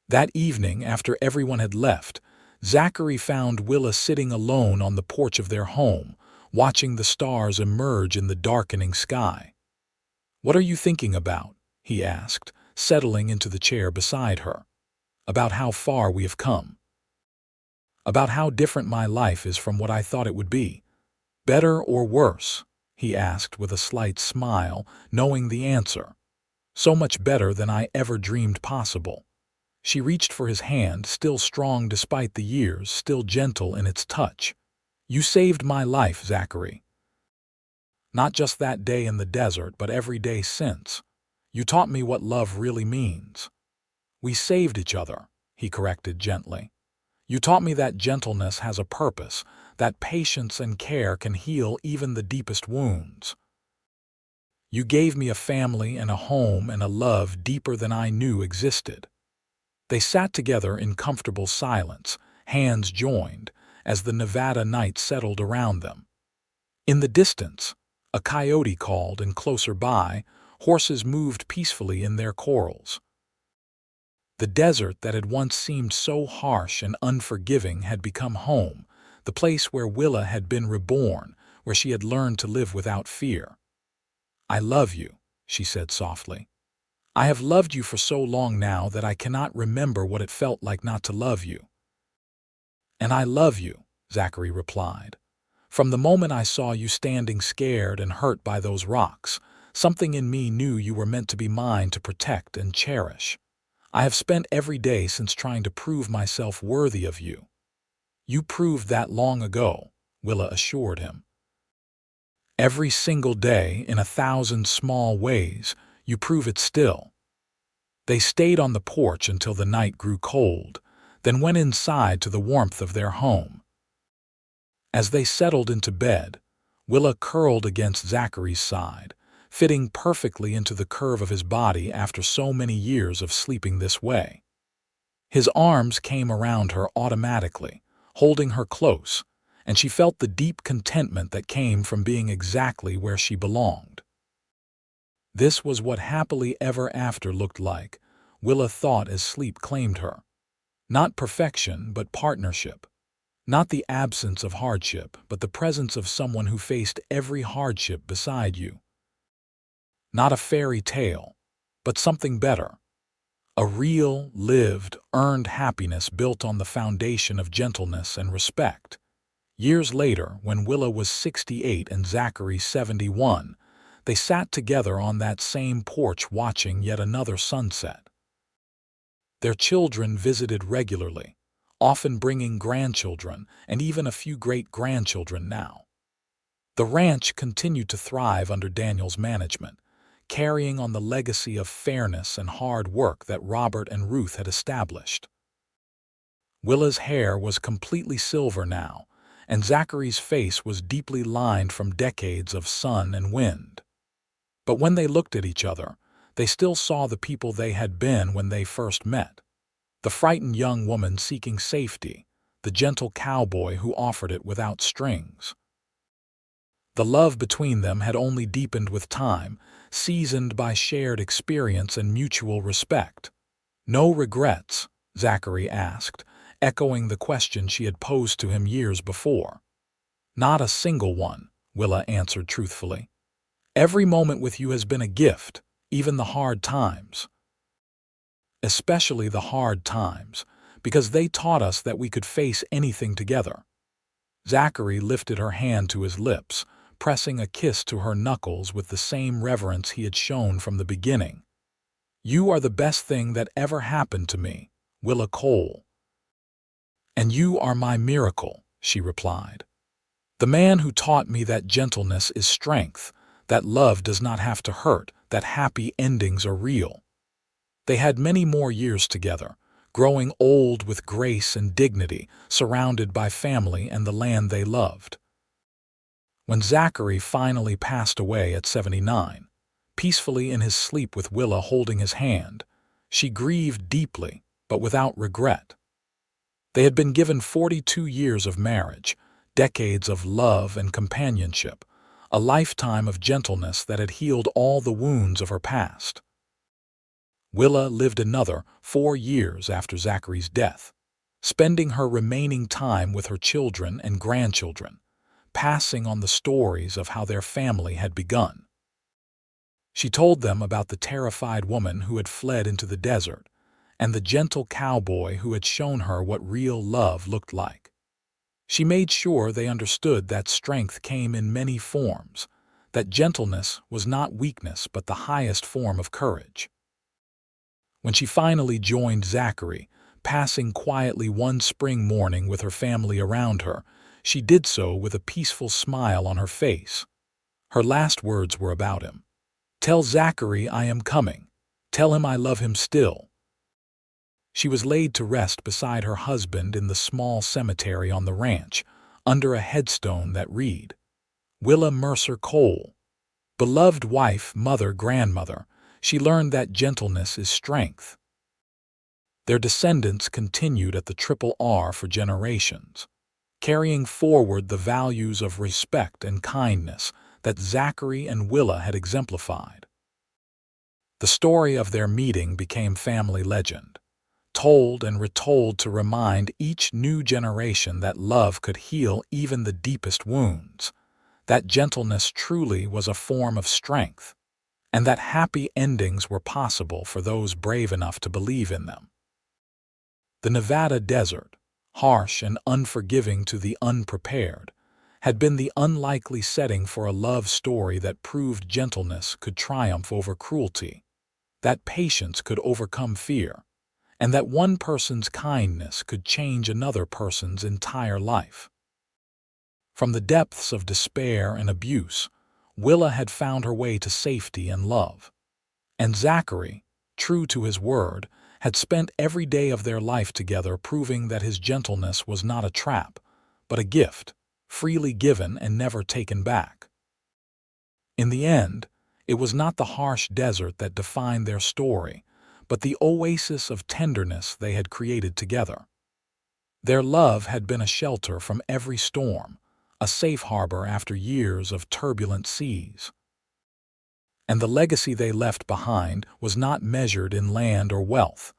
Speaker 1: That evening, after everyone had left, Zachary found Willa sitting alone on the porch of their home, watching the stars emerge in the darkening sky. "What are you thinking about?" he asked, settling into the chair beside her. "About how far we have come. About how different my life is from what I thought it would be. Better or worse?" he asked with a slight smile, knowing the answer. "So much better than I ever dreamed possible." She reached for his hand, still strong despite the years, still gentle in its touch. You saved my life, Zachary. Not just that day in the desert, but every day since. You taught me what love really means. We saved each other, he corrected gently. You taught me that gentleness has a purpose, that patience and care can heal even the deepest wounds. You gave me a family and a home and a love deeper than I knew existed. They sat together in comfortable silence, hands joined, as the Nevada night settled around them. In the distance, a coyote called, and closer by, horses moved peacefully in their corrals. The desert that had once seemed so harsh and unforgiving had become home, the place where Willa had been reborn, where she had learned to live without fear. I love you, she said softly. I have loved you for so long now that I cannot remember what it felt like not to love you. And I love you, Zachary replied. From the moment I saw you standing scared and hurt by those rocks, something in me knew you were meant to be mine to protect and cherish. I have spent every day since trying to prove myself worthy of you. You proved that long ago, Willa assured him. Every single day, in 1,000 small ways, you prove it still. They stayed on the porch until the night grew cold, then went inside to the warmth of their home. As they settled into bed, Willa curled against Zachary's side, fitting perfectly into the curve of his body after so many years of sleeping this way. His arms came around her automatically, holding her close, and she felt the deep contentment that came from being exactly where she belonged. This was what happily ever after looked like, Willa thought as sleep claimed her. Not perfection, but partnership. Not the absence of hardship, but the presence of someone who faced every hardship beside you. Not a fairy tale, but something better. A real, lived, earned happiness built on the foundation of gentleness and respect. Years later, when Willa was 68 and Zachary 71, they sat together on that same porch watching yet another sunset. Their children visited regularly, often bringing grandchildren and even a few great-grandchildren now. The ranch continued to thrive under Daniel's management, carrying on the legacy of fairness and hard work that Robert and Ruth had established. Willa's hair was completely silver now, and Zachary's face was deeply lined from decades of sun and wind. But when they looked at each other, they still saw the people they had been when they first met. The frightened young woman seeking safety, the gentle cowboy who offered it without strings. The love between them had only deepened with time, seasoned by shared experience and mutual respect. No regrets, Zachary asked, echoing the question she had posed to him years before. Not a single one, Willa answered truthfully. Every moment with you has been a gift, even the hard times. Especially the hard times, because they taught us that we could face anything together. Zachary lifted her hand to his lips, pressing a kiss to her knuckles with the same reverence he had shown from the beginning. You are the best thing that ever happened to me, Willa Cole. And you are my miracle, she replied. The man who taught me that gentleness is strength, that love does not have to hurt, that happy endings are real. They had many more years together, growing old with grace and dignity, surrounded by family and the land they loved. When Zachary finally passed away at 79, peacefully in his sleep with Willa holding his hand, she grieved deeply, but without regret. They had been given 42 years of marriage, decades of love and companionship, a lifetime of gentleness that had healed all the wounds of her past. Willa lived another 4 years after Zachary's death, spending her remaining time with her children and grandchildren, passing on the stories of how their family had begun. She told them about the terrified woman who had fled into the desert, and the gentle cowboy who had shown her what real love looked like. She made sure they understood that strength came in many forms, that gentleness was not weakness but the highest form of courage. When she finally joined Zachary, passing quietly one spring morning with her family around her, she did so with a peaceful smile on her face. Her last words were about him. "Tell Zachary I am coming. Tell him I love him still." She was laid to rest beside her husband in the small cemetery on the ranch, under a headstone that read, "Willa Mercer Cole. Beloved wife, mother, grandmother, she learned that gentleness is strength." Their descendants continued at the Triple R for generations, carrying forward the values of respect and kindness that Zachary and Willa had exemplified. The story of their meeting became family legend, told and retold to remind each new generation that love could heal even the deepest wounds, that gentleness truly was a form of strength, and that happy endings were possible for those brave enough to believe in them. The Nevada desert, harsh and unforgiving to the unprepared, had been the unlikely setting for a love story that proved gentleness could triumph over cruelty, that patience could overcome fear, and that one person's kindness could change another person's entire life. From the depths of despair and abuse, Willa had found her way to safety and love. And Zachary, true to his word, had spent every day of their life together proving that his gentleness was not a trap, but a gift, freely given and never taken back. In the end, it was not the harsh desert that defined their story, but the oasis of tenderness they had created together. Their love had been a shelter from every storm, a safe harbor after years of turbulent seas. And the legacy they left behind was not measured in land or wealth,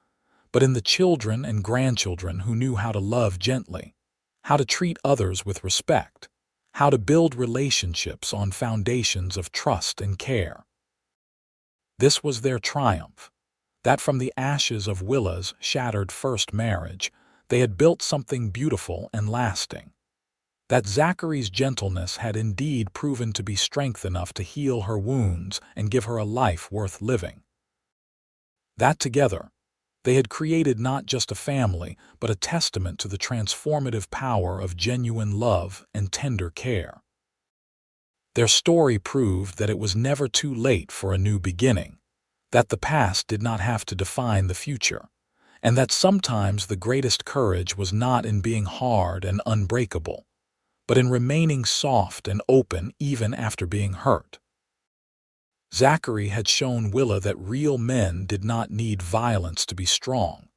Speaker 1: but in the children and grandchildren who knew how to love gently, how to treat others with respect, how to build relationships on foundations of trust and care. This was their triumph, that from the ashes of Willa's shattered first marriage, they had built something beautiful and lasting. That Zachary's gentleness had indeed proven to be strength enough to heal her wounds and give her a life worth living. That together, they had created not just a family, but a testament to the transformative power of genuine love and tender care. Their story proved that it was never too late for a new beginning, that the past did not have to define the future, and that sometimes the greatest courage was not in being hard and unbreakable, but in remaining soft and open even after being hurt. Zachary had shown Willa that real men did not need violence to be strong,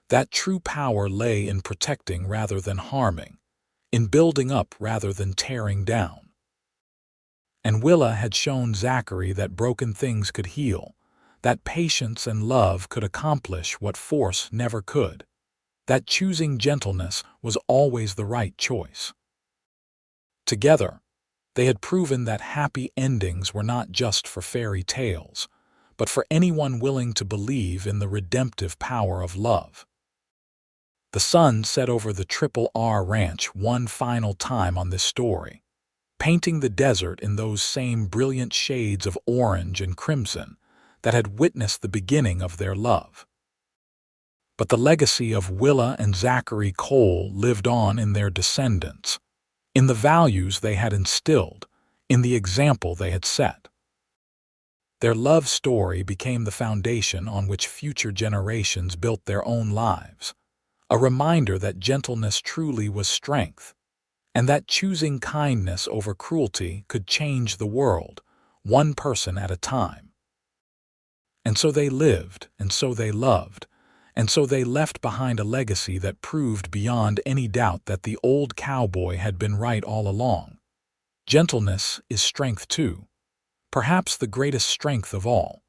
Speaker 1: that true power lay in protecting rather than harming, in building up rather than tearing down. And Willa had shown Zachary that broken things could heal, that patience and love could accomplish what force never could, that choosing gentleness was always the right choice. Together, they had proven that happy endings were not just for fairy tales, but for anyone willing to believe in the redemptive power of love. The sun set over the Triple R Ranch one final time on this story, painting the desert in those same brilliant shades of orange and crimson that had witnessed the beginning of their love. But the legacy of Willa and Zachary Cole lived on in their descendants, in the values they had instilled, in the example they had set. Their love story became the foundation on which future generations built their own lives, a reminder that gentleness truly was strength, and that choosing kindness over cruelty could change the world, one person at a time. And so they lived, and so they loved, and so they left behind a legacy that proved beyond any doubt that the old cowboy had been right all along. Gentleness is strength too, perhaps the greatest strength of all.